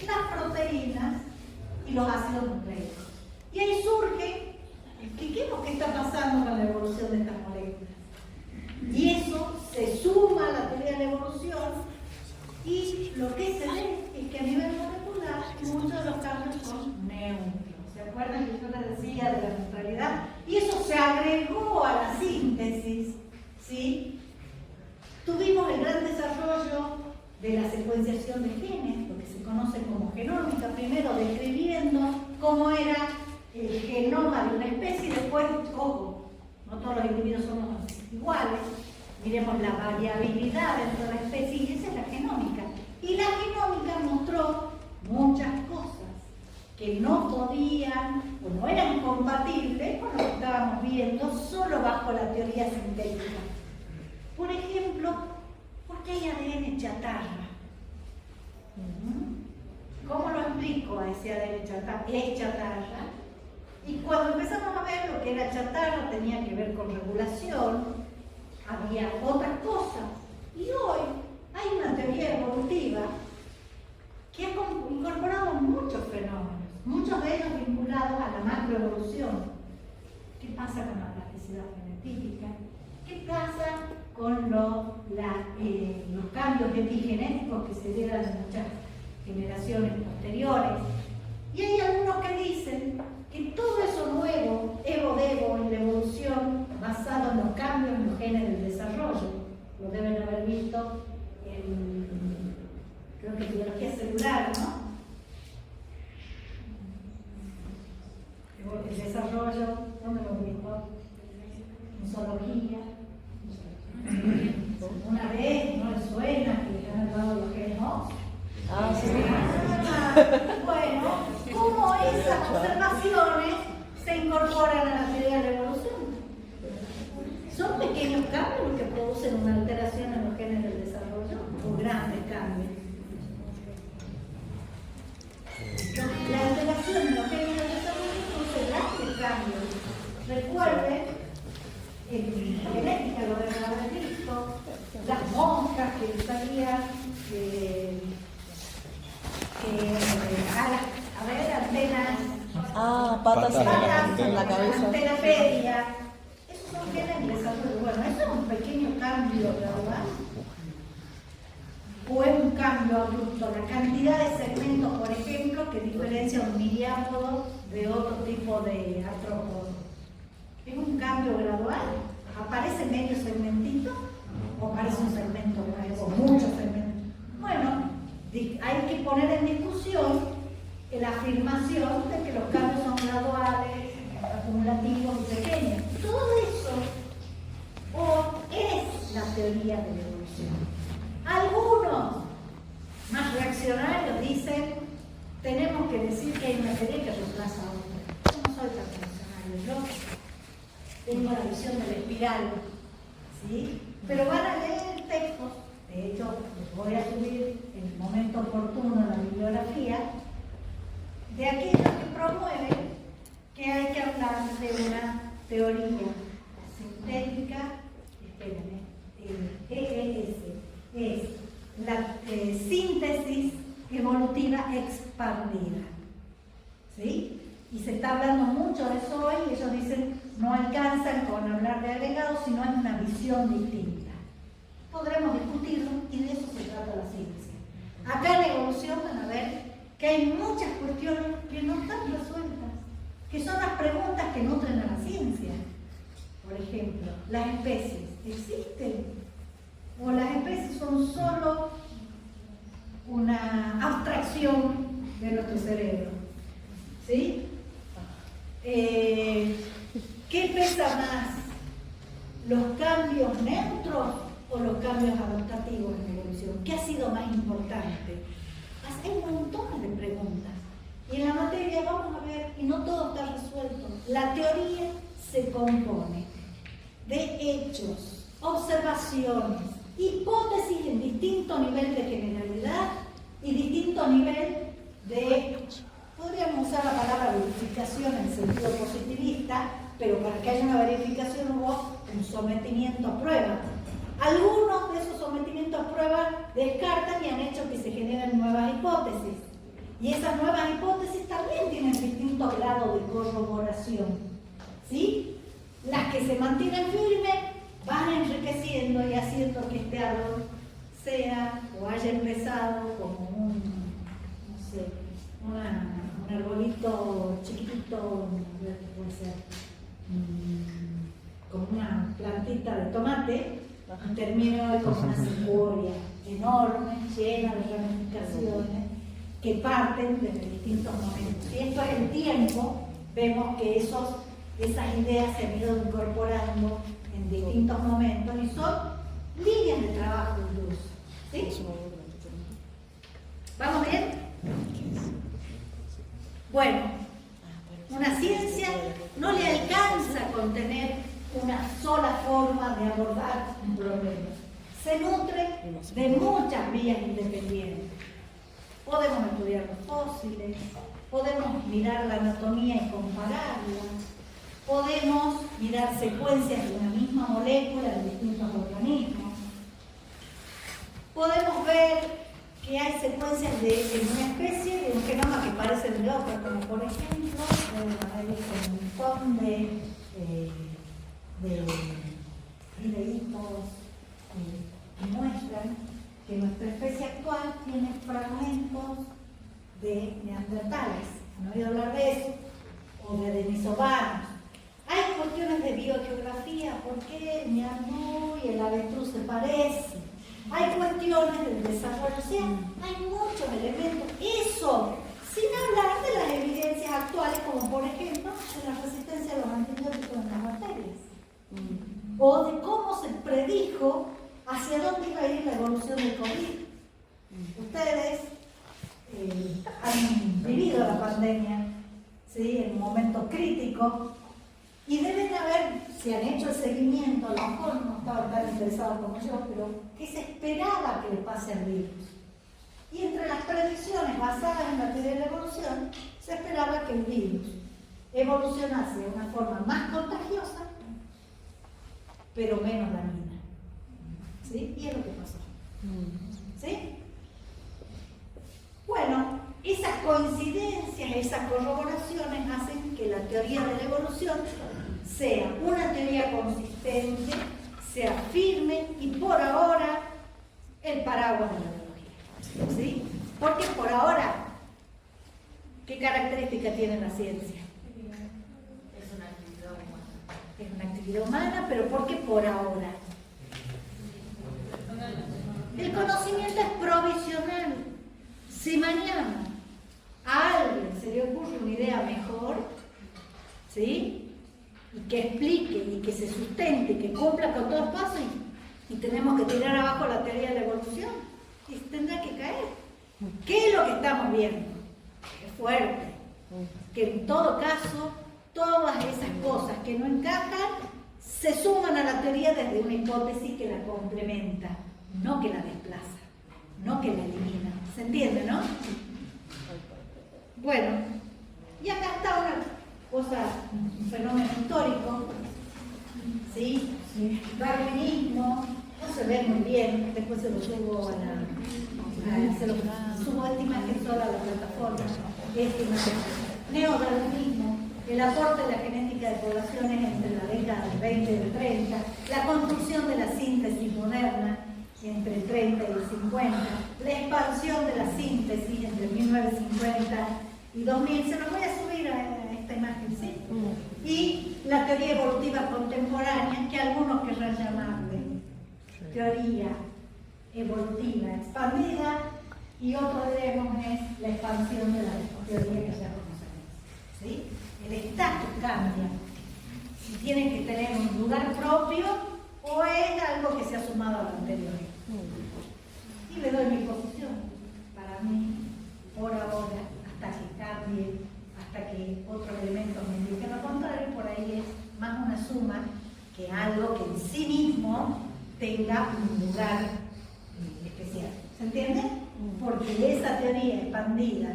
las proteínas y los ácidos nucleicos. Y ahí surge, expliquemos qué está pasando con la evolución de estas moléculas. Y eso se suma a la teoría de la evolución, y lo que se ve es que a nivel molecular muchos de los cambios son neutros. ¿Se acuerdan que yo les decía de la neutralidad? Y eso se agregó a la síntesis, ¿sí? Tuvimos el gran desarrollo de la secuenciación de genes, lo que se conoce como genómica, primero describiendo cómo era el genoma de una especie, y después, ojo, no todos los individuos somos iguales, miremos la variabilidad dentro de la especie, y esa es la genómica. Y la genómica mostró muchas cosas que no podían o no eran compatibles con lo que estábamos viendo solo bajo la teoría sintética. Por ejemplo, ¿por qué hay ADN chatarra? ¿Cómo lo explico a ese ADN chatarra? Es chatarra. Y cuando empezamos a ver lo que era chatarra, tenía que ver con regulación, había otras cosas. Y hoy hay una teoría evolutiva que ha incorporado muchos fenómenos, muchos de ellos vinculados a la macroevolución. ¿Qué pasa con la plasticidad fenotípica? ¿Qué pasa con los cambios epigenéticos que se dieron en muchas generaciones posteriores? Y hay algunos que dicen que todo eso nuevo, evo-devo en la evolución, basado en los cambios en los genes del desarrollo, lo deben haber visto en, creo que biología celular, ¿no? El desarrollo, ¿dónde lo vimos? En zoología. Una vez, ¿no les suena que han hablado de los genes? Ah, sí. Bueno, ¿cómo esas observaciones se incorporan a la teoría de la evolución? Son pequeños cambios que producen una alteración en los genes del desarrollo, o grandes cambios. La alteración en los genes del desarrollo produce grandes cambios. Recuerden, en genética lo deben haber visto, las moscas que salían a ver, antenas. Patas Patas en la cabeza. Anterapedia. Esos son genes de desarrollo. Bueno, eso es un pequeño cambio, ¿verdad? O es un cambio abrupto. La cantidad de segmentos, por ejemplo, que diferencia un miriápodo de otro tipo de artrópodo. ¿Es un cambio gradual? ¿Aparece medio segmentito? ¿O aparece un segmento nuevo? Muchos segmentos. Bueno, hay que poner en discusión la afirmación de que los cambios son graduales, acumulativos y pequeños. Todo eso o es la teoría de la evolución. Algunos más reaccionarios dicen, tenemos que decir que hay una teoría que reemplaza a otra. Yo no soy tan reaccionario, yo tengo la visión de la espiral, ¿sí? Pero van a leer textos, de hecho, les voy a subir en el momento oportuno la bibliografía, de aquellos que promueven que hay que hablar de una teoría sintética, espérenme, es la síntesis evolutiva expandida, ¿sí? Y se está hablando mucho de eso hoy, y ellos dicen, no alcanzan con hablar de agregados, sino en una visión distinta. Podremos discutirlo y de eso se trata la ciencia. Acá en la evolución van a ver que hay muchas cuestiones que no están resueltas, que son las preguntas que nutren a la ciencia. Por ejemplo, ¿las especies existen? ¿O las especies son solo una abstracción de nuestro cerebro? ¿Sí? ¿Qué pesa más? ¿Los cambios neutros o los cambios adaptativos en la evolución? ¿Qué ha sido más importante? Hay montones de preguntas. Y en la materia vamos a ver, y no todo está resuelto. La teoría se compone de hechos, observaciones, hipótesis en distinto nivel de generalidad y distinto nivel de, podríamos usar la palabra verificación en sentido positivista, pero para que haya una verificación hubo un sometimiento a prueba. Algunos de esos sometimientos a prueba descartan y han hecho que se generen nuevas hipótesis. Y esas nuevas hipótesis también tienen distintos grados de corroboración, ¿sí? Las que se mantienen firmes van enriqueciendo y haciendo que este árbol sea o haya empezado como un arbolito chiquitito, puede ser como una plantita de tomate, y termine hoy como una secuoya enorme, llena de ramificaciones que parten desde distintos momentos. Y esto es el tiempo, vemos que esas ideas se han ido incorporando en distintos momentos y son líneas de trabajo incluso. ¿Sí? ¿Vamos bien? Bueno, una ciencia no le alcanza con tener una sola forma de abordar un problema. Se nutre de muchas vías independientes. Podemos estudiar los fósiles, podemos mirar la anatomía y compararla, podemos mirar secuencias de una misma molécula en distintos organismos, podemos ver que hay secuencias en una especie de un genoma que parecen de otra, como por ejemplo, hay un montón de videitos que muestran que nuestra especie actual tiene fragmentos de neandertales. ¿Han oído hablar de eso? O de denisovanos. Hay cuestiones de biogeografía, ¿por qué el ñandú y el avestruz se parecen? Hay cuestiones del desarrollo, o sea, hay muchos elementos. Eso, sin hablar de las evidencias actuales, como por ejemplo, de la resistencia a los antibióticos en las bacterias. O de cómo se predijo hacia dónde iba a ir la evolución del COVID. Ustedes han vivido la pandemia, ¿sí? En un momento crítico, y deben haber, si han hecho el seguimiento, a lo mejor no estaban tan interesados como yo, pero ¿qué se esperaba que le pase al virus? Y entre las predicciones basadas en la teoría de la evolución, se esperaba que el virus evolucionase de una forma más contagiosa, pero menos dañina. ¿Sí? Y es lo que pasó. ¿Sí? Bueno, esas coincidencias, esas corroboraciones hacen que la teoría de la evolución sea una teoría consistente, sea firme y por ahora el paraguas de la biología. ¿Sí? Porque por ahora, ¿qué característica tiene la ciencia? Es una actividad humana. Es una actividad humana, pero ¿por qué por ahora? El conocimiento es provisional. Si mañana a alguien se le ocurre una idea mejor, ¿sí? Y que explique, y que se sustente, y que cumpla con todos los pasos, y tenemos que tirar abajo la teoría de la evolución, y tendrá que caer. ¿Qué es lo que estamos viendo? Es fuerte. Que en todo caso, todas esas cosas que no encajan, se suman a la teoría desde una hipótesis que la complementa, no que la desplaza, no que la elimina. ¿Se entiende, no? Bueno, y acá está una cosa, un fenómeno histórico, ¿sí? Darwinismo, no se ve muy bien, después se lo subo se lo subo esta imagen sola a la plataforma, esta imagen. Neodarwinismo, el aporte de la genética de poblaciones entre la década del 20 y del 30, la construcción de la síntesis moderna entre el 30 y el 50, la expansión de la síntesis entre 1950 y 2000, se los voy a subir a esta imagen, ¿sí? Y la teoría evolutiva contemporánea, que algunos querrán llamarle teoría evolutiva expandida, y otro diremos es la expansión de la teoría que ya conocemos, ¿sí? El estatus cambia, si tiene que tener un lugar propio o es algo que se ha sumado a lo anterior. Y le doy mi posición. Para mí, por ahora, hasta que cambie, hasta que otros elementos me indiquen lo contrario, por ahí es más una suma que algo que en sí mismo tenga un lugar especial. ¿Se entiende? Porque esa teoría expandida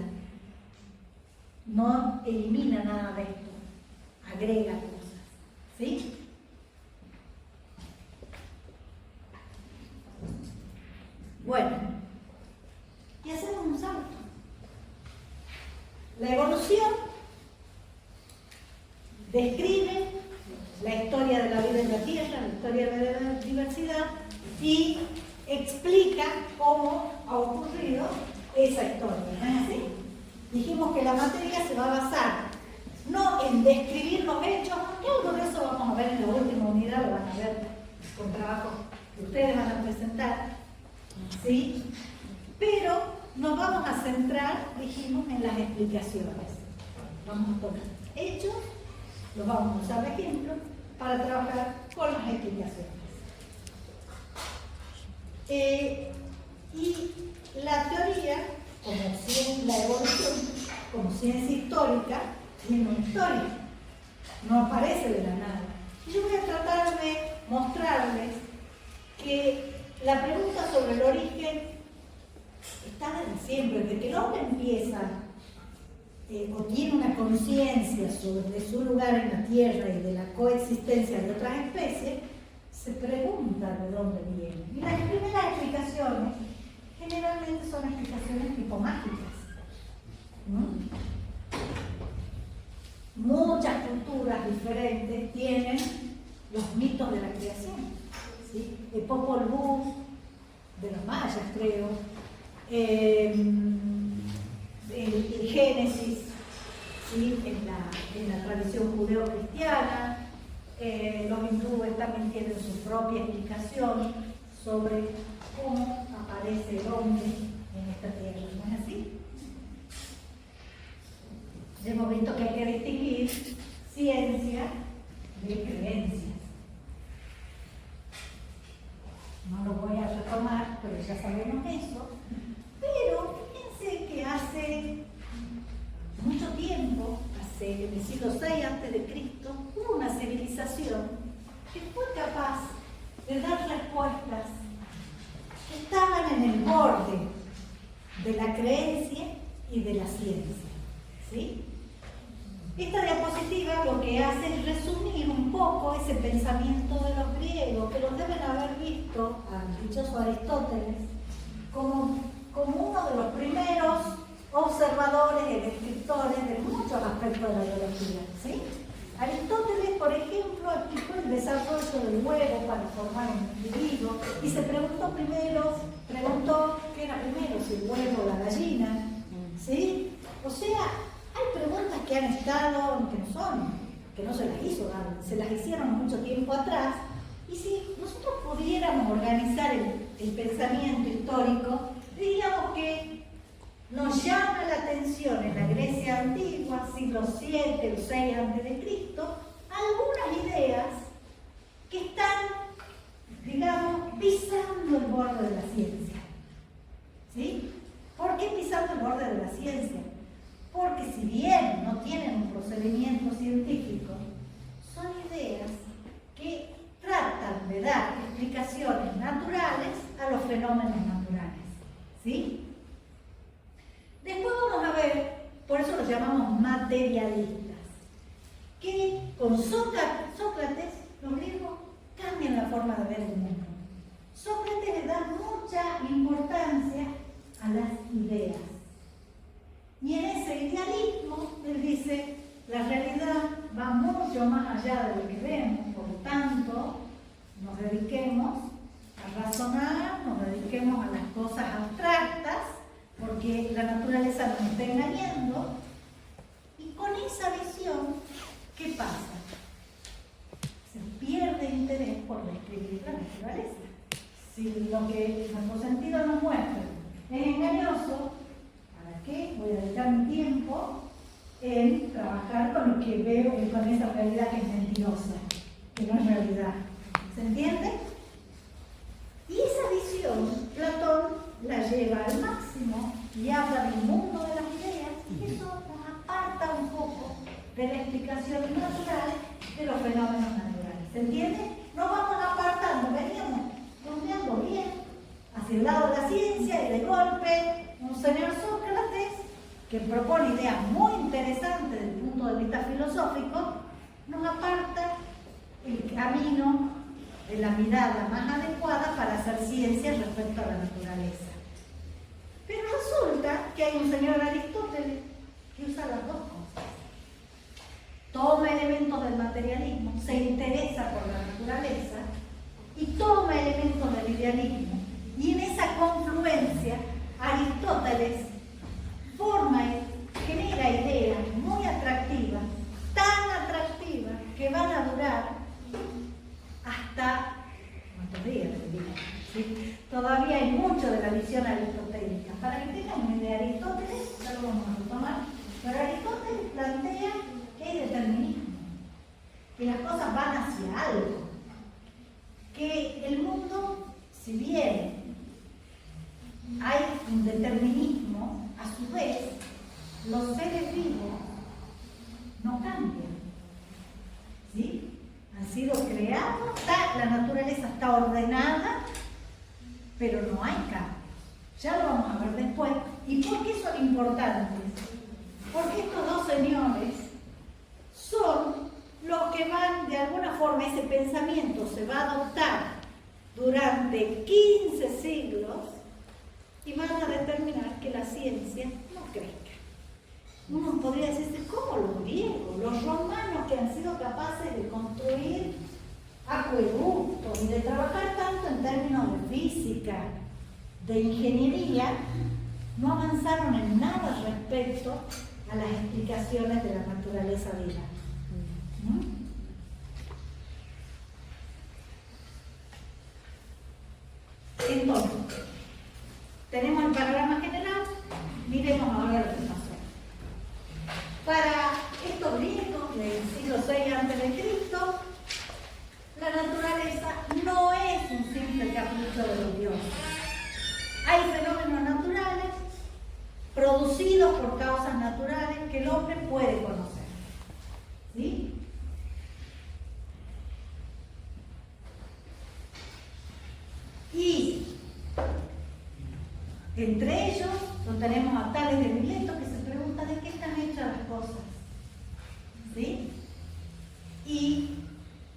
no elimina nada de esto, agrega cosas. ¿Sí? Bueno, y hacemos un salto. La evolución describe la historia de la vida en la Tierra, la historia de la diversidad, y explica cómo ha ocurrido esa historia. ¿No es así? Dijimos que la materia se va a basar no en describir los hechos, que algo de eso vamos a ver en la última unidad, lo van a ver con trabajo que ustedes van a presentar, ¿sí? Pero nos vamos a centrar, dijimos, en las explicaciones. Vamos a tomar hechos, los vamos a usar de ejemplo para trabajar con las explicaciones. Y la teoría, la evolución, como ciencia histórica, tiene una historia, no aparece de la nada. Y yo voy a tratar de mostrarles que la pregunta sobre el origen está desde siempre, desde que el hombre empieza o tiene una conciencia sobre su lugar en la Tierra y de la coexistencia de otras especies, se pregunta de dónde viene. Y las primeras explicaciones generalmente son explicaciones tipo mágicas. Muchas culturas diferentes tienen los mitos de la creación, ¿sí? El Popol Vuh de los mayas, creo, el Génesis, ¿sí? en la tradición judeo-cristiana, los hindúes también tienen su propia explicación sobre cómo aparece el hombre en esta tierra, ¿no es así? Hemos visto que hay que distinguir ciencia de creencias. No lo voy a retomar, pero ya sabemos eso. Pero fíjense que hace mucho tiempo, en el siglo VI a.C., hubo una civilización que fue capaz de dar respuestas que estaban en el borde de la creencia y de la ciencia, ¿sí? Esta diapositiva lo que hace es resumir un poco ese pensamiento de los griegos, que los deben haber visto al dichoso Aristóteles como uno de los primeros observadores y descriptores de muchos aspectos de la biología, ¿sí? Aristóteles, por ejemplo, explicó el desarrollo del huevo para formar un individuo y se preguntó qué era primero, si el huevo o la gallina, ¿sí? O sea, hay preguntas que han estado, que no se las hizo Darwin, se las hicieron mucho tiempo atrás, y si nosotros pudiéramos organizar el pensamiento histórico, diríamos que nos llama la atención en la Grecia antigua, siglo VII o VI a.C., algunas ideas que están, digamos, pisando el borde de la ciencia. ¿Sí? ¿Por qué pisando el borde de la ciencia? Porque si bien no tienen un procedimiento científico, son ideas que tratan de dar explicaciones naturales a los fenómenos naturales. ¿Sí? Después vamos a ver, por eso los llamamos materialistas, que con Sócrates los griegos cambian la forma de ver el mundo. Sócrates le da mucha importancia a las ideas. Y en ese idealismo, él dice, la realidad va mucho más allá de lo que vemos, por lo tanto, nos dediquemos a razonar, nos dediquemos a las cosas abstractas, porque la naturaleza nos está engañando. Y con esa visión, ¿qué pasa? Se pierde interés por describir la naturaleza. Si lo que nuestro sentido nos muestra es engañoso, ¿para qué voy a dedicar mi tiempo en trabajar con lo que veo y con esa realidad que es mentirosa, que no es realidad? ¿Se entiende? Y esa visión, Platón la lleva al máximo y habla del mundo de las ideas, y eso nos aparta un poco de la explicación natural de los fenómenos naturales. ¿Se entiende? Nos vamos apartando, veníamos rumbeando bien hacia el lado de la ciencia, y de golpe un señor Sócrates, que propone ideas muy interesantes desde el punto de vista filosófico, nos aparta el camino de la mirada más adecuada para hacer ciencia respecto a la naturaleza. Pero resulta que hay un señor Aristóteles que usa las dos cosas. Toma elementos del materialismo, se interesa por la naturaleza, y toma elementos del idealismo, y en esa confluencia Aristóteles forma y genera ideas muy atractivas, tan atractivas que van a durar hasta cuántos días, ¿sí? Todavía hay mucho de la visión aristotélica. Para que tengan una idea de Aristóteles, ya lo vamos a retomar, pero Aristóteles plantea que hay determinismo, que las cosas van hacia algo, que el mundo, si bien hay un determinismo, a su vez, los seres vivos no cambian. ¿Sí? Han sido creados, la naturaleza está ordenada, pero no hay cambio. Ya lo vamos a ver después. ¿Y por qué son importantes? Porque estos dos señores son los que van, de alguna forma, ese pensamiento se va a adoptar durante 15 siglos y van a determinar que la ciencia no crezca. Uno podría decirse, ¿cómo los griegos, los romanos, que han sido capaces de construir acueductos y de trabajar tanto en términos de física, de ingeniería, no avanzaron en nada respecto a las explicaciones de la naturaleza viva? Entonces, tenemos el panorama general, miremos ahora lo que pasó. Para estos griegos del siglo VI a.C., la naturaleza no es un simple capricho de los dioses. Hay fenómenos naturales producidos por causas naturales que el hombre puede conocer. ¿Sí? Y entre ellos lo tenemos a Tales de Mileto, que se pregunta de qué están hechas las cosas. ¿Sí? Y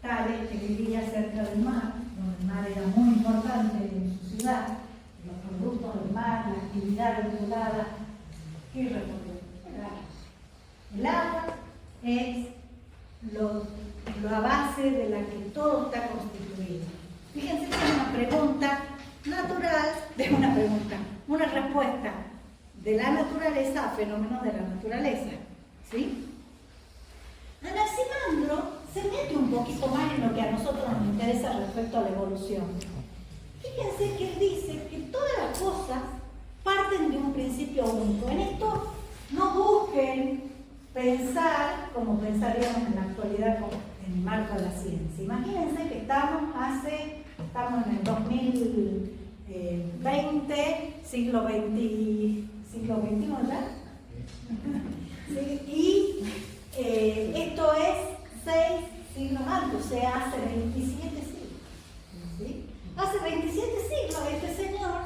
Tales, que vivía cerca del mar, donde el mar era muy importante en su ciudad, los productos del mar, la actividad vinculada, ¿qué recorrió? El agua es la base de la que todo está constituido. Fíjense que es una pregunta natural, una respuesta de la naturaleza a fenómenos de la naturaleza. ¿Sí? Anaximandro se mete un poquito más en lo que a nosotros nos interesa respecto a la evolución. Fíjense que él dice que todas las cosas parten parten de un principio único. En esto no busquen pensar como pensaríamos en la actualidad en el marco de la ciencia. Imagínense que estamos en el 2020, siglo XXI ya. ¿Sí? Y esto es 6 siglos antes, o sea, hace 27 siglos. ¿Sí? Hace 27 siglos este señor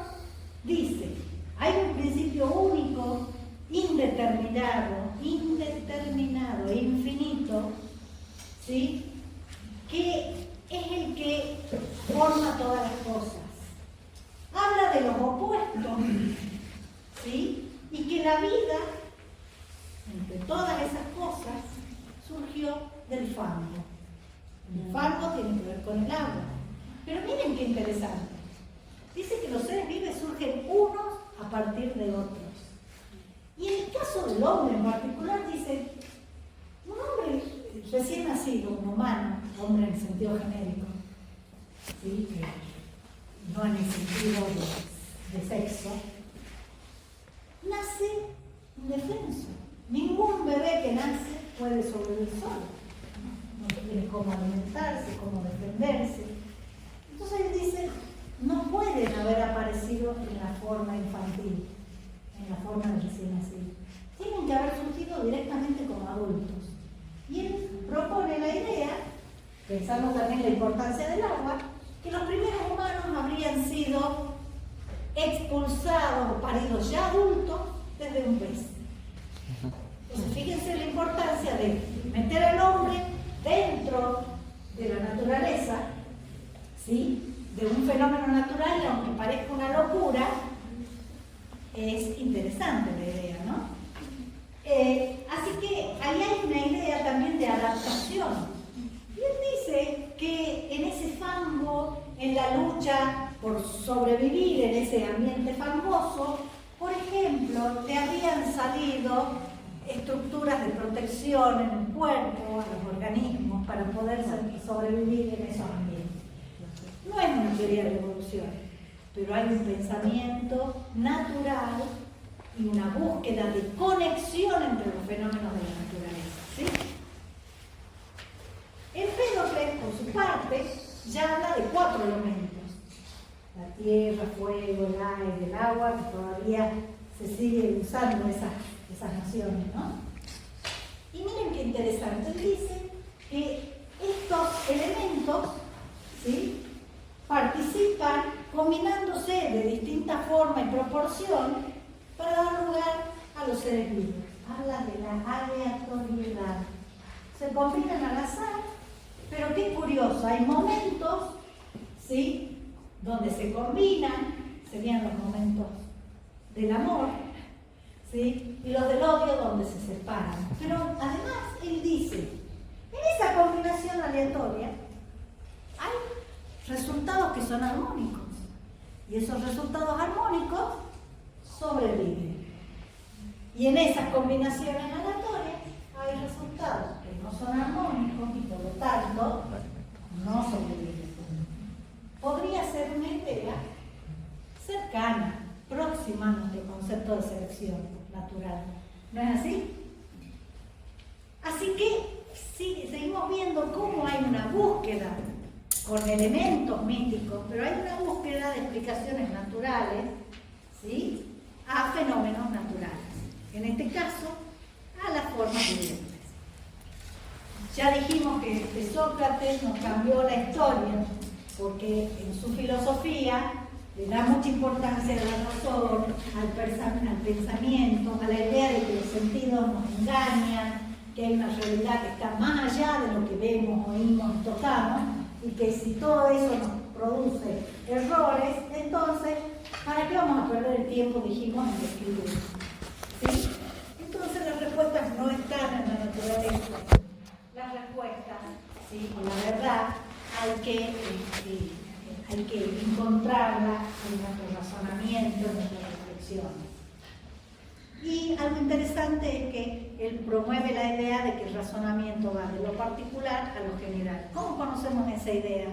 dice, hay un principio único, indeterminado e infinito, ¿sí? Que es el que forma todas las cosas. Habla de los opuestos, ¿sí? Y que la vida, entre todas esas cosas, surgió del fango. El fango tiene que ver con el agua. Pero miren qué interesante. Dice que los seres vivos surgen unos a partir de otros. Y en el caso del hombre en particular, dice, un hombre recién nacido, un humano, hombre en el sentido genérico, ¿sí? No en el sentido de sexo, nace indefenso. Ningún bebé que nace puede sobrevivir solo. No tiene cómo alimentarse, cómo defenderse. Entonces él dice, no pueden haber aparecido en la forma infantil, en la forma de recién nacido. Tienen que haber surgido directamente como adultos. Y él propone la idea, pensando también la importancia del agua, que los primeros humanos habrían sido expulsados o paridos ya adultos desde un pez. Entonces fíjense la importancia de meter al hombre dentro de la naturaleza, ¿sí? De un fenómeno natural, y aunque parezca una locura, es interesante la idea, ¿no? Así que ahí hay una idea también de adaptación. Y él dice que en ese fango, en la lucha por sobrevivir en ese ambiente fangoso, por ejemplo, te habrían salido estructuras de protección en el cuerpo, a los organismos, para poder sobrevivir en esos ambientes. No es una teoría de la evolución, pero hay un pensamiento natural y una búsqueda de conexión entre los fenómenos de la naturaleza, ¿sí? Empédocles, por su parte, ya habla de 4 elementos: la tierra, fuego, el aire, el agua, que todavía se sigue usando esas nociones, ¿no? Y miren qué interesante, él dice que estos elementos, ¿sí?, participan combinándose de distinta forma y proporción para dar lugar a los seres vivos. Habla de la aleatoriedad. Se combinan al azar, pero qué curioso, hay momentos, ¿sí?, donde se combinan, serían los momentos del amor, ¿sí?, y los del odio donde se separan. Pero además él dice, en esa combinación aleatoria hay resultados que son armónicos, y esos resultados armónicos sobreviven. Y en esas combinaciones aleatorias hay resultados que no son armónicos y por lo tanto no sobreviven. Podría ser una idea cercana, próxima a nuestro concepto de selección natural. ¿No es así? Así que sí, seguimos viendo cómo hay una búsqueda con elementos místicos, pero hay una búsqueda de explicaciones naturales, ¿sí?, a fenómenos naturales. En este caso, a las formas vivientes. Ya dijimos que Sócrates nos cambió la historia, porque en su filosofía le da mucha importancia a la razón, al pensamiento, a la idea de que los sentidos nos engañan, que hay una realidad que está más allá de lo que vemos, oímos y tocamos, y que si todo eso nos produce errores, entonces, ¿para qué vamos a perder el tiempo, dijimos, en describir? ¿Sí? Entonces las respuestas no están en la naturaleza. Las respuestas, ¿sí?, o la verdad, hay que encontrarla en nuestro razonamiento, en nuestras reflexiones. Y algo interesante es que él promueve la idea de que el razonamiento va de lo particular a lo general. ¿Cómo conocemos esa idea?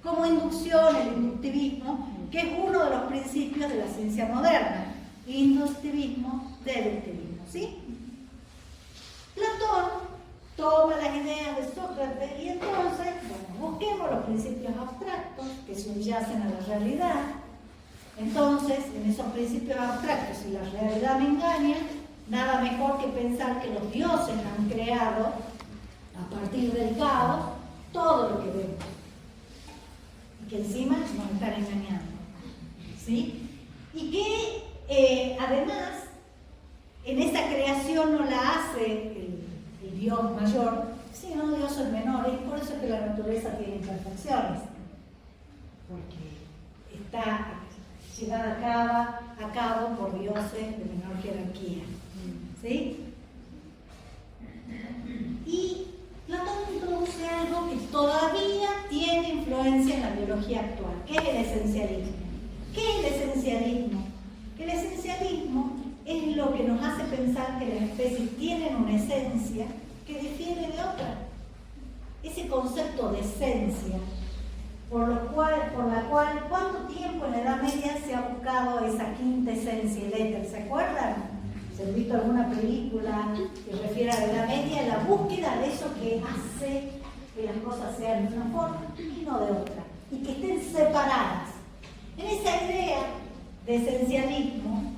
Como inducción, el inductivismo, que es uno de los principios de la ciencia moderna, inductivismo, deductivismo, ¿sí? Platón toma las ideas de Sócrates y entonces, bueno, busquemos los principios abstractos que subyacen a la realidad. Entonces, en esos principios abstractos, si la realidad me engaña, nada mejor que pensar que los dioses han creado, a partir del caos, todo lo que vemos. Y que encima nos están engañando. ¿Sí? Y que, además, en esa creación no la hace el Dios mayor, sino dioses menores. Y por eso es que la naturaleza tiene imperfecciones. Porque está llevada a cabo por dioses de menor jerarquía. ¿Sí? Y Platón introduce algo que todavía tiene influencia en la biología actual, que es el esencialismo. ¿Qué es el esencialismo? El esencialismo es lo que nos hace pensar que las especies tienen una esencia que difiere de otra. Ese concepto de esencia, por la cual, ¿cuánto tiempo en la Edad Media se ha buscado esa quinta esencia, el éter? ¿Se acuerdan? ¿Se han visto alguna película que refiere a la Edad Media? La búsqueda de eso que hace que las cosas sean de una forma y no de otra, y que estén separadas. En esa idea de esencialismo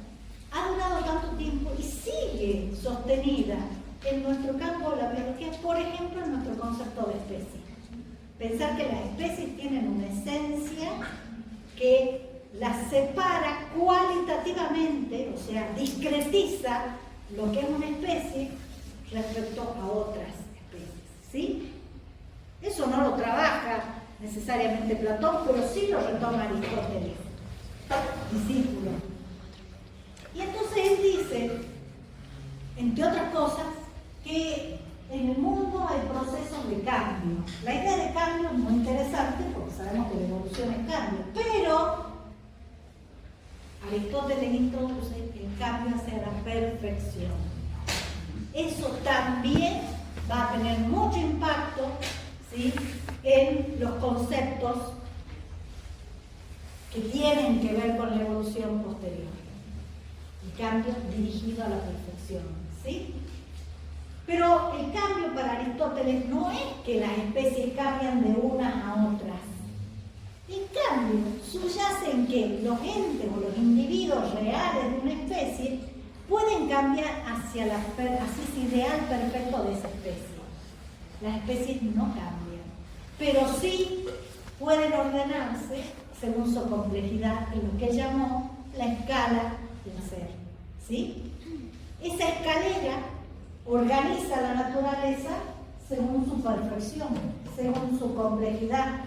ha durado tanto tiempo y sigue sostenida en nuestro campo de la biología, por ejemplo, en nuestro concepto de especie. Pensar que las especies tienen una esencia que las separa cualitativamente, o sea, discretiza lo que es una especie respecto a otras especies, ¿sí? Eso no lo trabaja necesariamente Platón, pero sí lo retoma Aristóteles, discípulo. Y entonces él dice, entre otras cosas, que en el mundo hay procesos de cambio. La idea de cambio es muy interesante porque sabemos que la evolución es cambio, pero Aristóteles introduce el cambio hacia la perfección. Eso también va a tener mucho impacto, ¿sí?, en los conceptos que tienen que ver con la evolución posterior. El cambio dirigido a la perfección, ¿sí? Pero el cambio para Aristóteles no es que las especies cambian de unas a otras. En cambio, subyace en que los entes o los individuos reales de una especie pueden cambiar hacia ese ideal perfecto de esa especie. Las especies no cambian, pero sí pueden ordenarse según su complejidad en lo que él llamó la escala del ser. ¿Sí? Esa escalera organiza la naturaleza según su perfección, según su complejidad.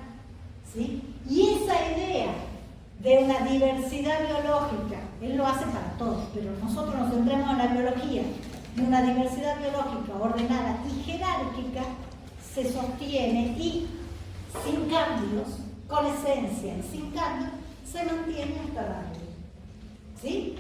¿Sí? Y esa idea de una diversidad biológica, él lo hace para todos, pero nosotros nos centramos en la biología, de una diversidad biológica ordenada y jerárquica, se sostiene y sin cambios, con esencia y sin cambios, se mantiene hasta Darwin. ¿Sí?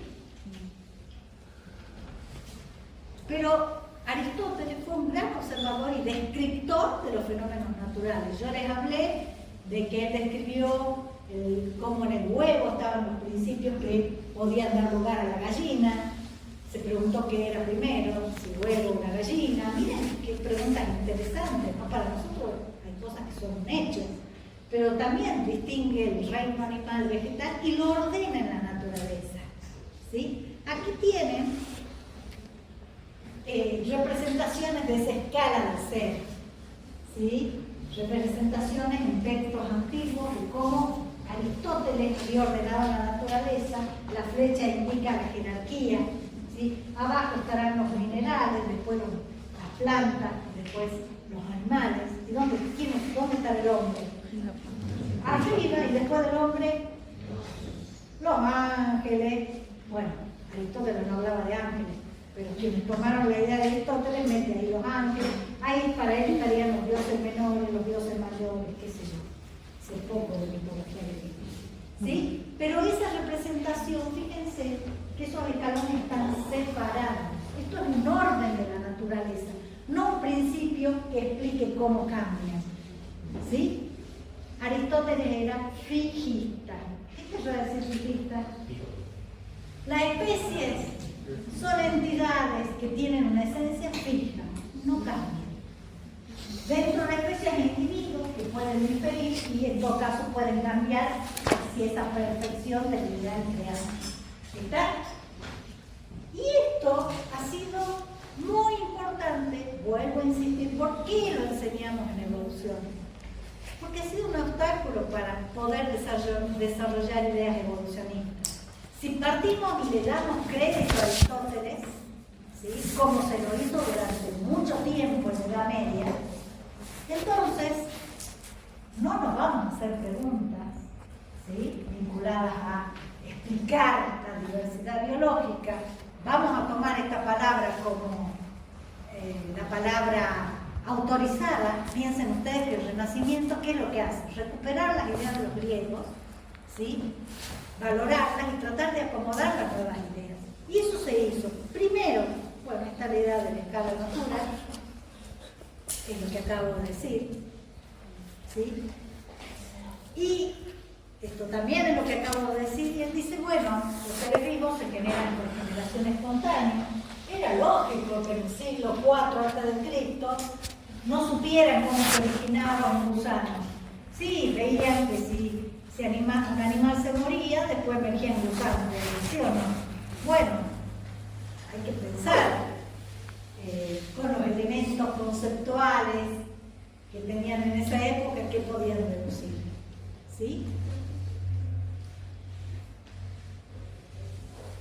Pero Aristóteles fue un gran observador y descriptor de los fenómenos naturales. Yo les hablé de que él describió cómo en el huevo estaban los principios que podían dar lugar a la gallina. Se preguntó qué era primero, si huevo o una gallina. Miren qué preguntas interesantes, ¿no? Para nosotros hay cosas que son hechos, pero también distingue el reino animal vegetal y lo ordena en la naturaleza. ¿Sí? Aquí tienen representaciones de esa escala del ser, ¿sí? Representaciones en textos antiguos de cómo Aristóteles había ordenado la naturaleza. La flecha indica la jerarquía, ¿sí? Abajo estarán los minerales, después las plantas, después los animales. ¿Y dónde está el hombre? Arriba, y después del hombre, los ángeles. Bueno, Aristóteles no hablaba de ángeles, pero quienes tomaron la idea de Aristóteles meten ahí los ángeles. Ahí para él estarían los dioses menores, los dioses mayores, qué sé yo. Sé poco de mitología griega. ¿Sí? Pero esa representación, fíjense que esos escalones están separados. Esto es un orden de la naturaleza, no un principio que explique cómo cambian. ¿Sí? Aristóteles era fijista. Esta es suele decir ciclista? Las especies son entidades que tienen una esencia fija, no cambian. Dentro de la especie hay individuos que pueden diferir y en todo caso pueden cambiar si esa perfección de la idea creada. ¿Está? Y esto ha sido muy importante, vuelvo a insistir, ¿por qué lo enseñamos en evolución? Porque ha sido un obstáculo para poder desarrollar ideas evolucionistas. Si partimos y le damos crédito a Aristóteles, ¿sí?, como se lo hizo durante mucho tiempo en la Edad Media, entonces no nos vamos a hacer preguntas, ¿sí?, vinculadas a explicar la diversidad biológica. Vamos a tomar esta palabra como la palabra autorizada. Piensen ustedes que el Renacimiento, ¿qué es lo que hace? Recuperar las ideas de los griegos, ¿sí?, valorarlas y tratar de acomodar las nuevas ideas. Y eso se hizo. Primero, bueno, esta es la idea de la escala natural, es lo que acabo de decir, ¿sí? Y esto también es lo que acabo de decir, y él dice, bueno, los seres vivos se generan por generación espontánea. Era lógico que en el siglo IV a.C. no supieran cómo se originaba un gusano. Sí, veían que si un animal se moría, después emergían gusanos, ¿sí o no? Bueno, hay que pensar con los elementos conceptuales que tenían en esa época, ¿qué podían deducir? ¿Sí?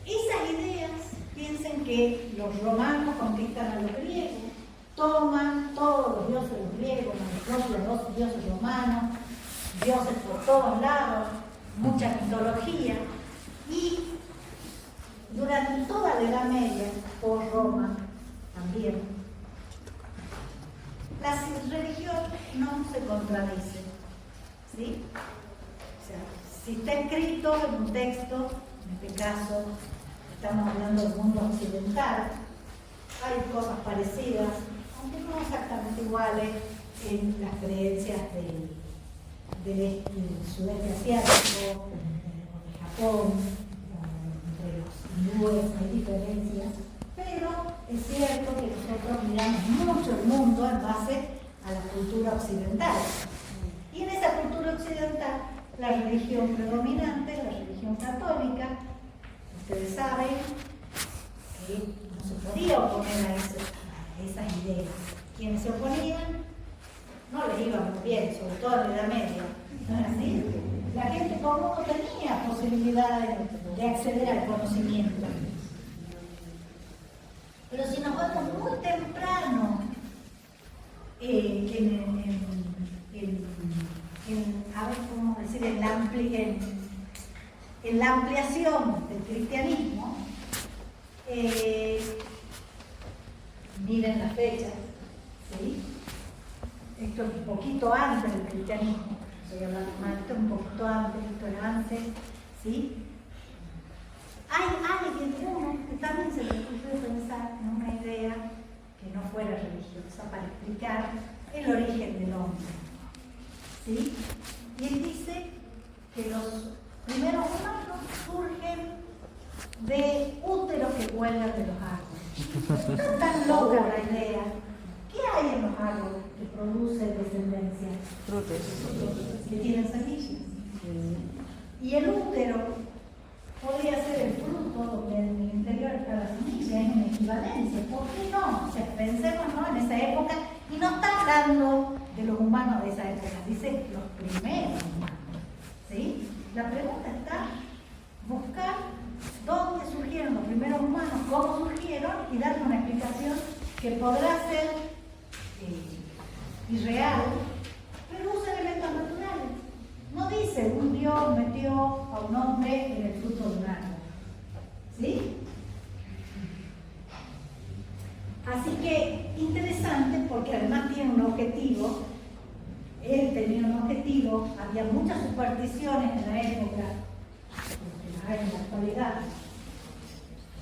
Esas ideas, piensen que los romanos conquistan a los griegos, toman todos los dioses griegos, los propios dioses romanos, dioses por todos lados, mucha mitología, y durante toda la Edad Media, por Roma también, la religión no se contradice, ¿sí? O sea, si está escrito en un texto, en este caso estamos hablando del mundo occidental, hay cosas parecidas, aunque no exactamente iguales en las creencias del sudeste asiático, o de Japón, entre los hindúes hay diferencias, pero es cierto que nosotros miramos mucho el mundo en base a la cultura occidental. Y en esa cultura occidental, la religión predominante, la religión católica, ustedes saben que no se podía oponer a esas ideas. Quienes se oponían no les iba muy bien, sobre todo en la Edad Media. ¿No es así? La gente común no tenía posibilidades de acceder al conocimiento. Pero si nos vamos muy temprano en la ampliación del cristianismo, miren las fechas, ¿sí? Esto es un poquito antes del cristianismo, estoy hablando mal, esto es un poquito antes, esto es antes, ¿sí? Hay alguien que también se le ocurrió pensar en una idea que no fuera religiosa para explicar el origen del hombre, ¿sí? Y él dice que los primeros humanos surgen de úteros que cuelgan de los árboles. No es tan loca la idea. ¿Qué hay en los árboles que produce descendencia? Frutos. Que tienen semillas. Y el útero podría ser el fruto donde en el interior está la semilla, es una equivalencia. ¿Por qué no? O sea, pensemos, ¿no?, en esa época, y no está hablando de los humanos de esa época, dice los primeros humanos, ¿sí? La pregunta está buscar dónde surgieron los primeros humanos, cómo surgieron, y darle una explicación que podrá ser irreal, pero usa elementos naturales. No dice un Dios metió a un hombre en el fruto de un árbol, ¿sí? Así que interesante, porque además tiene un objetivo. Él tenía un objetivo, había muchas supersticiones en la época, en la actualidad,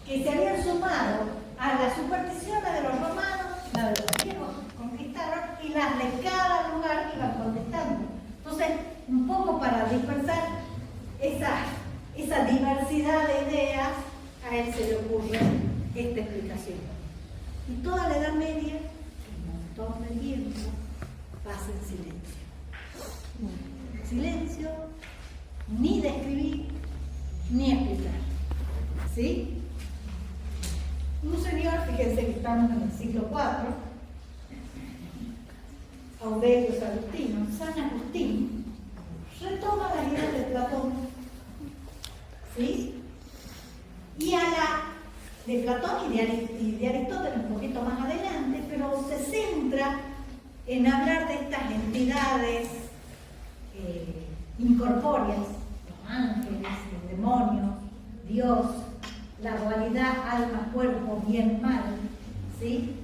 que se habían sumado a las supersticiones de los romanos, las de los griegos conquistaron, y las de cada lugar iban contestando. Entonces, un poco para dispersar a él se le ocurre esta explicación. Y toda la Edad Media, un montón de tiempo, pasa en silencio. Silencio, ni describir, ni explicar. ¿Sí? Un señor, fíjense que estamos en el siglo IV, Aurelio Salustino, San Agustín, retoma las ideas de Platón, ¿sí? Y a la de Platón y de Aristóteles un poquito más adelante, pero se centra en hablar de estas entidades incorpóreas, los ángeles, los demonios, Dios, la dualidad alma-cuerpo, bien-mal, ¿sí?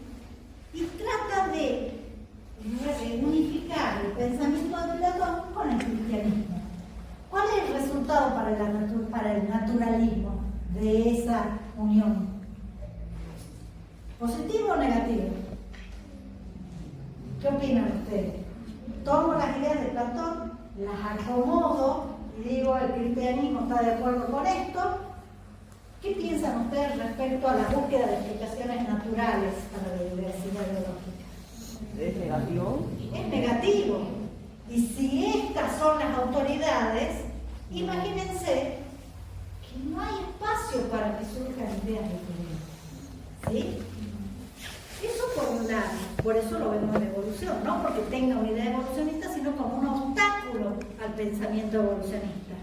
Y trata de unificar el pensamiento de Platón con el cristianismo. ¿Cuál es el resultado para el naturalismo de esa unión? ¿Positivo o negativo? ¿Qué opinan ustedes? Tomo las ideas de Platón, las acomodo y digo, el cristianismo está de acuerdo con esto. ¿Qué piensan ustedes respecto a la búsqueda de explicaciones naturales para la diversidad biológica? ¿Es negativo? Es negativo. Y si estas son las autoridades, imagínense que no hay espacio para que surjan ideas diferentes. ¿Sí? Eso por un lado, por eso lo vemos en evolución, no porque tenga una idea evolucionista, sino como un obstáculo al pensamiento evolucionista.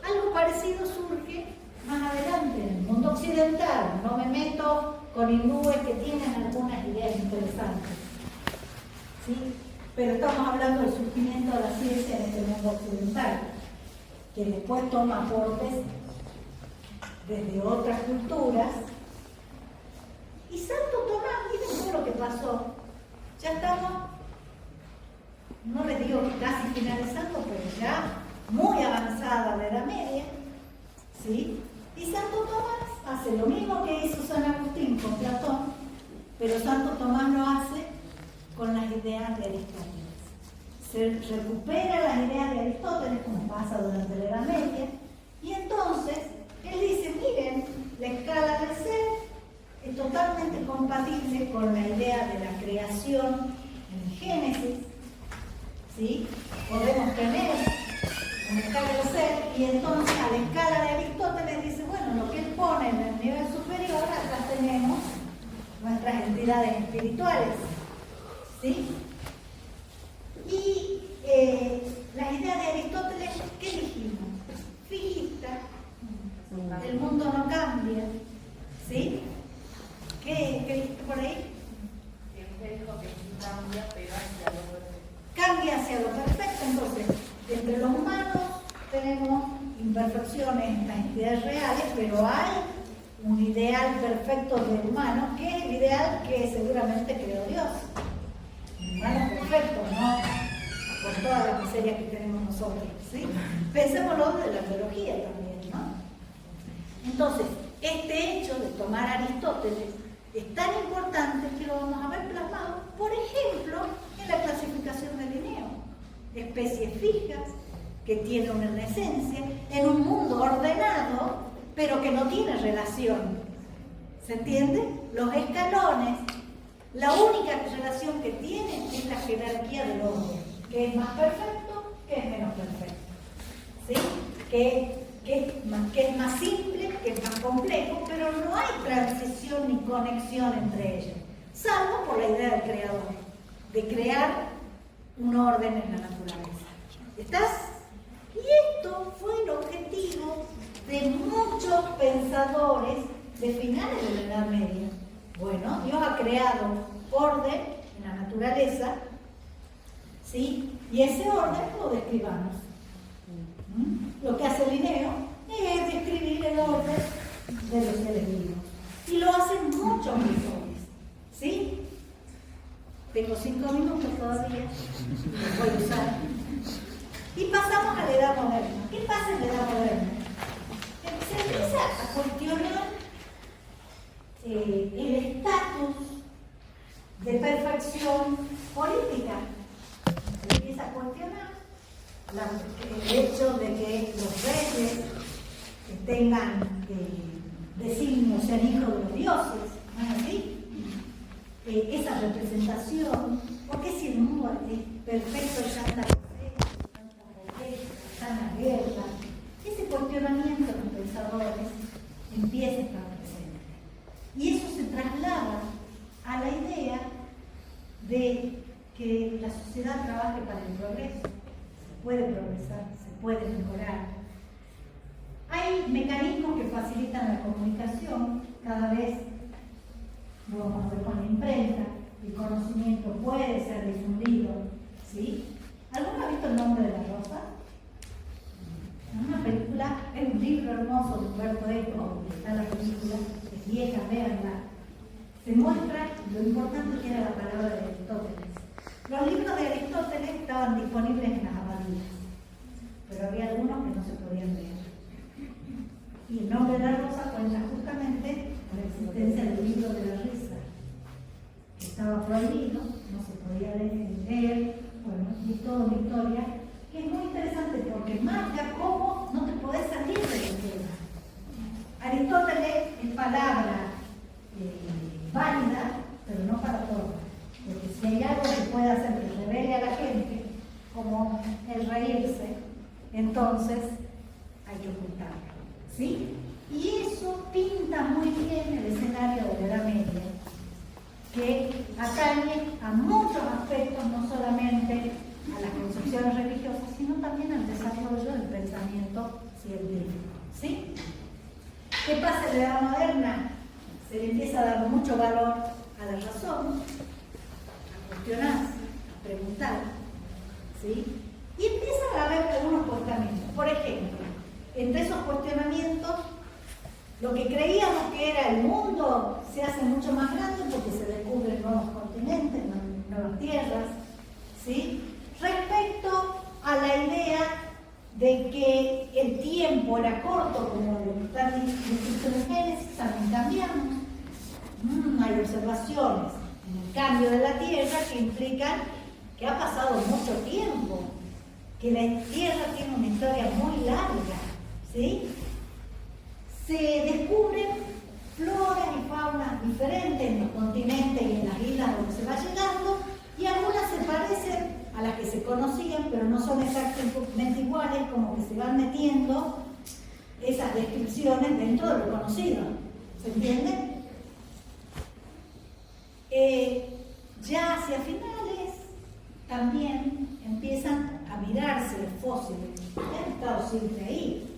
Algo parecido surge más adelante en el mundo occidental. No me meto con hindúes que tienen algunas ideas interesantes, ¿sí? Pero estamos hablando del surgimiento de la ciencia en este mundo occidental, que después toma aportes desde otras culturas. Y Santo Tomás, miren todo lo que pasó. Ya estamos, no les digo que casi finalizando, pero ya muy avanzada la Edad Media, ¿sí? Y Santo Tomás hace lo mismo que hizo San Agustín con Platón, pero Santo Tomás lo hace con las ideas de Aristóteles. Se recupera las ideas de Aristóteles, como pasa durante la Edad Media, y entonces él dice, miren, la escala del ser es totalmente compatible con la idea de la creación en Génesis, ¿sí? Podemos tener una escala del ser y entonces a la escala de Aristóteles dice, bueno, lo que él pone en el nivel superior, acá tenemos nuestras entidades espirituales, ¿sí? Y la idea de Aristóteles, ¿qué dijimos? Fijista, el mundo no cambia, ¿sí? ¿Qué dijiste por ahí? Él dijo que cambia, pero hacia lo perfecto. Cambia hacia lo perfecto. Entonces, entre los humanos tenemos imperfecciones en las entidades reales, pero hay un ideal perfecto del humano, que es el ideal que seguramente creó Dios. Un humano perfecto, ¿no? Con todas las miserias que tenemos nosotros, ¿sí? Pensémoslo de la biología también, ¿no? Entonces, este hecho de tomar a Aristóteles es tan importante que lo vamos a ver plasmado, por ejemplo, en la clasificación de Linneo. Especies fijas, que tienen una esencia, en un mundo ordenado, pero que no tiene relación. ¿Se entiende? Los escalones, la única relación que tienen es la jerarquía del orden, que es más perfecto, que es menos perfecto. ¿Sí? Que es más simple, que es más complejo, pero no hay transición ni conexión entre ellos, salvo por la idea del creador, de crear un orden en la naturaleza. ¿Estás? Y esto fue el objetivo de muchos pensadores de finales de la Edad Media. Bueno, Dios ha creado orden en la naturaleza, ¿sí? Y ese orden lo describamos. Lo que hace Linneo es describir el orden de los seres vivos. Y lo hacen muchos autores, ¿sí? Tengo 5 minutos todavía, los voy a usar. Y pasamos a la Edad Moderna. ¿Qué pasa en la Edad Moderna? Se empieza a cuestionar el estatus de perfección política. Se empieza a cuestionar el hecho de que los reyes tengan designios sean hijos de los dioses, ¿no es así? Esa representación, porque si el mundo es perfecto ya está en la guerra, ese cuestionamiento de los pensadores empieza a estar presente. Y eso se traslada a la idea de que la sociedad trabaje para el progreso. Se puede progresar, se puede mejorar. Hay mecanismos que facilitan la comunicación, cada vez vamos a ver con la imprenta, el conocimiento puede ser difundido, ¿sí? ¿Alguno ha visto El nombre de la rosa? Es una película, es un libro hermoso de Humberto Eco, está la película, es vieja, véanla. Se muestra lo importante que era la palabra de Aristóteles. Los libros de Aristóteles estaban disponibles en las abadías, pero había algunos que no se podían leer. Y El nombre de la rosa cuenta justamente con la existencia del libro de la risa, que estaba prohibido, no se podía leer, bueno, y toda una historia que es muy interesante porque marca cómo no te podés salir de la tema. Aristóteles es palabra válida, pero no para todos, porque si hay algo que puede hacer que revele a la gente, como el reírse, entonces hay que ocultarlo, ¿sí? Y eso pinta muy bien el escenario de la Edad Media, que atañe a muchos aspectos, no solamente a las concepciones religiosas, sino también al desarrollo del pensamiento científico, ¿sí? ¿Qué pasa en la Edad Moderna? Se le empieza a dar mucho valor a la razón, a cuestionarse, a preguntar, ¿sí? Y empiezan a haber algunos cuestionamientos. Por ejemplo, entre esos cuestionamientos, lo que creíamos que era el mundo se hace mucho más grande porque se descubren nuevos continentes, nuevas tierras, ¿sí? Respecto a la idea de que el tiempo era corto, como lo están descritos en Génesis, también cambiamos. Hay observaciones en el cambio de la Tierra que implican que ha pasado mucho tiempo, que la Tierra tiene una historia muy larga, ¿sí? Se descubren floras y faunas diferentes en los continentes y en las islas donde se va llegando, y algunas se parecen a las que se conocían, pero no son exactamente iguales, como que se van metiendo esas descripciones dentro de lo conocido. ¿Se entiende? Ya hacia finales también empiezan a mirarse los fósiles. Han estado siempre ahí,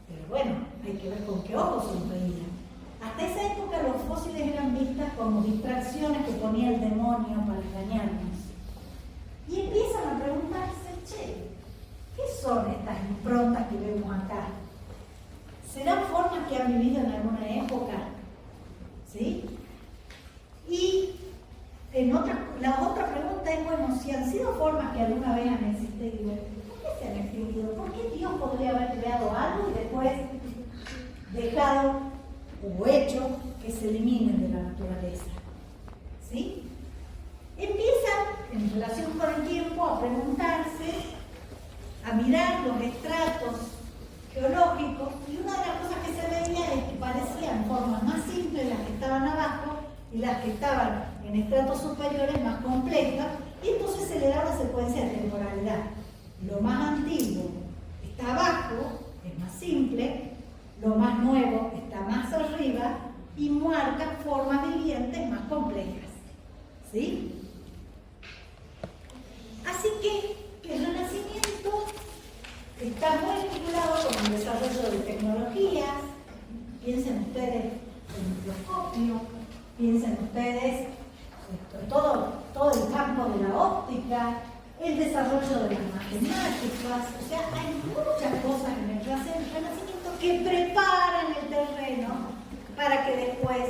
pero bueno, hay que ver con qué ojos se veían. Hasta esa época los fósiles eran vistas como distracciones que ponía el demonio para engañarnos. Y empiezan a preguntarse, che, ¿qué son estas improntas que vemos acá? ¿Serán formas que han vivido en alguna época? ¿Sí? Y la otra pregunta es, bueno, si han sido formas que alguna vez han existido, ¿por qué se han extinguido? ¿Por qué Dios podría haber creado algo y después dejado o hecho que se eliminen de la naturaleza? ¿Sí? Empiezan, en relación con el tiempo, a preguntarse, a mirar los estratos geológicos, y una de las cosas que se veía es que parecían formas más simples las que estaban abajo y las que estaban en estratos superiores más complejas, y entonces se le da una secuencia de temporalidad. Lo más antiguo está abajo, es más simple, lo más nuevo está más arriba y marca formas vivientes más complejas, ¿sí? Así que el Renacimiento está muy vinculado con el desarrollo de tecnologías. Piensen ustedes en el microscopio, piensen ustedes todo el campo de la óptica, el desarrollo de las matemáticas. O sea, hay muchas cosas en el Renacimiento que preparan el terreno para que después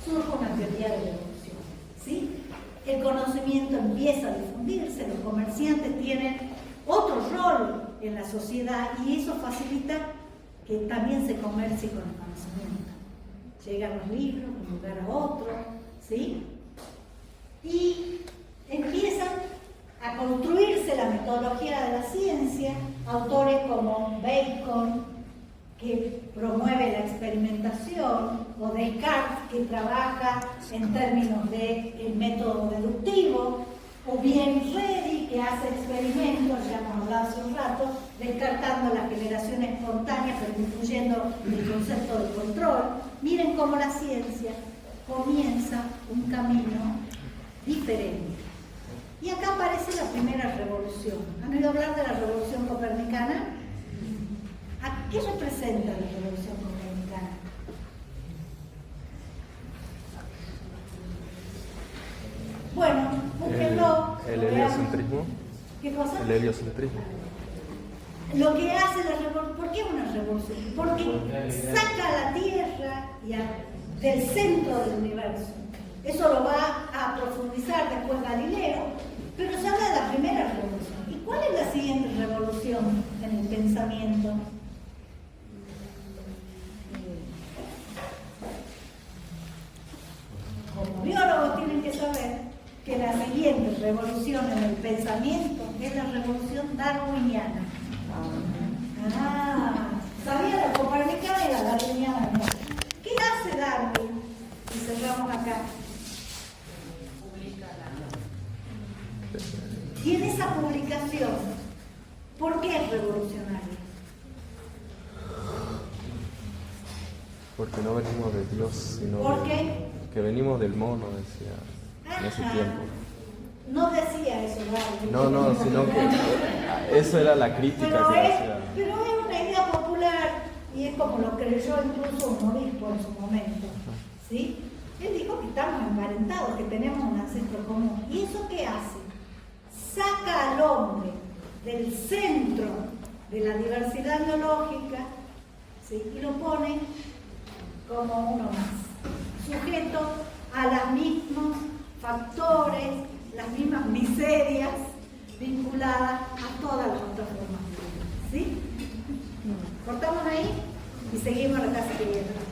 surja una teoría de la evolución, ¿sí? El conocimiento empieza a difundirse, los comerciantes tienen otro rol en la sociedad y eso facilita que también se comercie con el conocimiento. Llegan los libros de un lugar a otro, ¿sí? Y empiezan a construirse la metodología de la ciencia, autores como Bacon, que promueve la experimentación, o Descartes, que trabaja en términos de método deductivo, o bien Redi, que hace experimentos, ya hemos hablado hace un rato, descartando la generación espontánea, pero incluyendo el concepto de control. Miren cómo la ciencia comienza un camino diferente. Y acá aparece la primera revolución. ¿Han oído hablar de la revolución copernicana? ¿Qué representa la revolución copernicana? Bueno, búsquenlo. El heliocentrismo. ¿Qué cosa? El heliocentrismo. Lo que hace la revolución, ¿por qué una revolución? Porque saca a la Tierra del centro del universo. Eso lo va a profundizar después Galileo, pero se habla de la primera revolución. ¿Y cuál es la siguiente revolución en el pensamiento? Como biólogos tienen que saber que la siguiente revolución en el pensamiento es la revolución darwiniana. Sabía la copernicana y la darwiniana no. ¿Qué hace Darwin? Y cerramos acá. Y en esa publicación, ¿por qué es revolucionaria? Porque no venimos de Dios, sino ¿Por qué? que venimos del mono, decía en ese tiempo. No decía eso, Darwin. No, sino que eso era la crítica que hacía. Pero es una idea popular y es como lo creyó incluso un obispo en su momento. ¿Sí? Él dijo que estamos emparentados, que tenemos un ancestro común. ¿Y eso qué hace? Saca al hombre del centro de la diversidad biológica, ¿sí? Y lo pone como uno más, sujeto a los mismos factores, las mismas miserias vinculadas a todas las otras formas de vida. ¿Sí? Cortamos ahí y seguimos la clase que viene.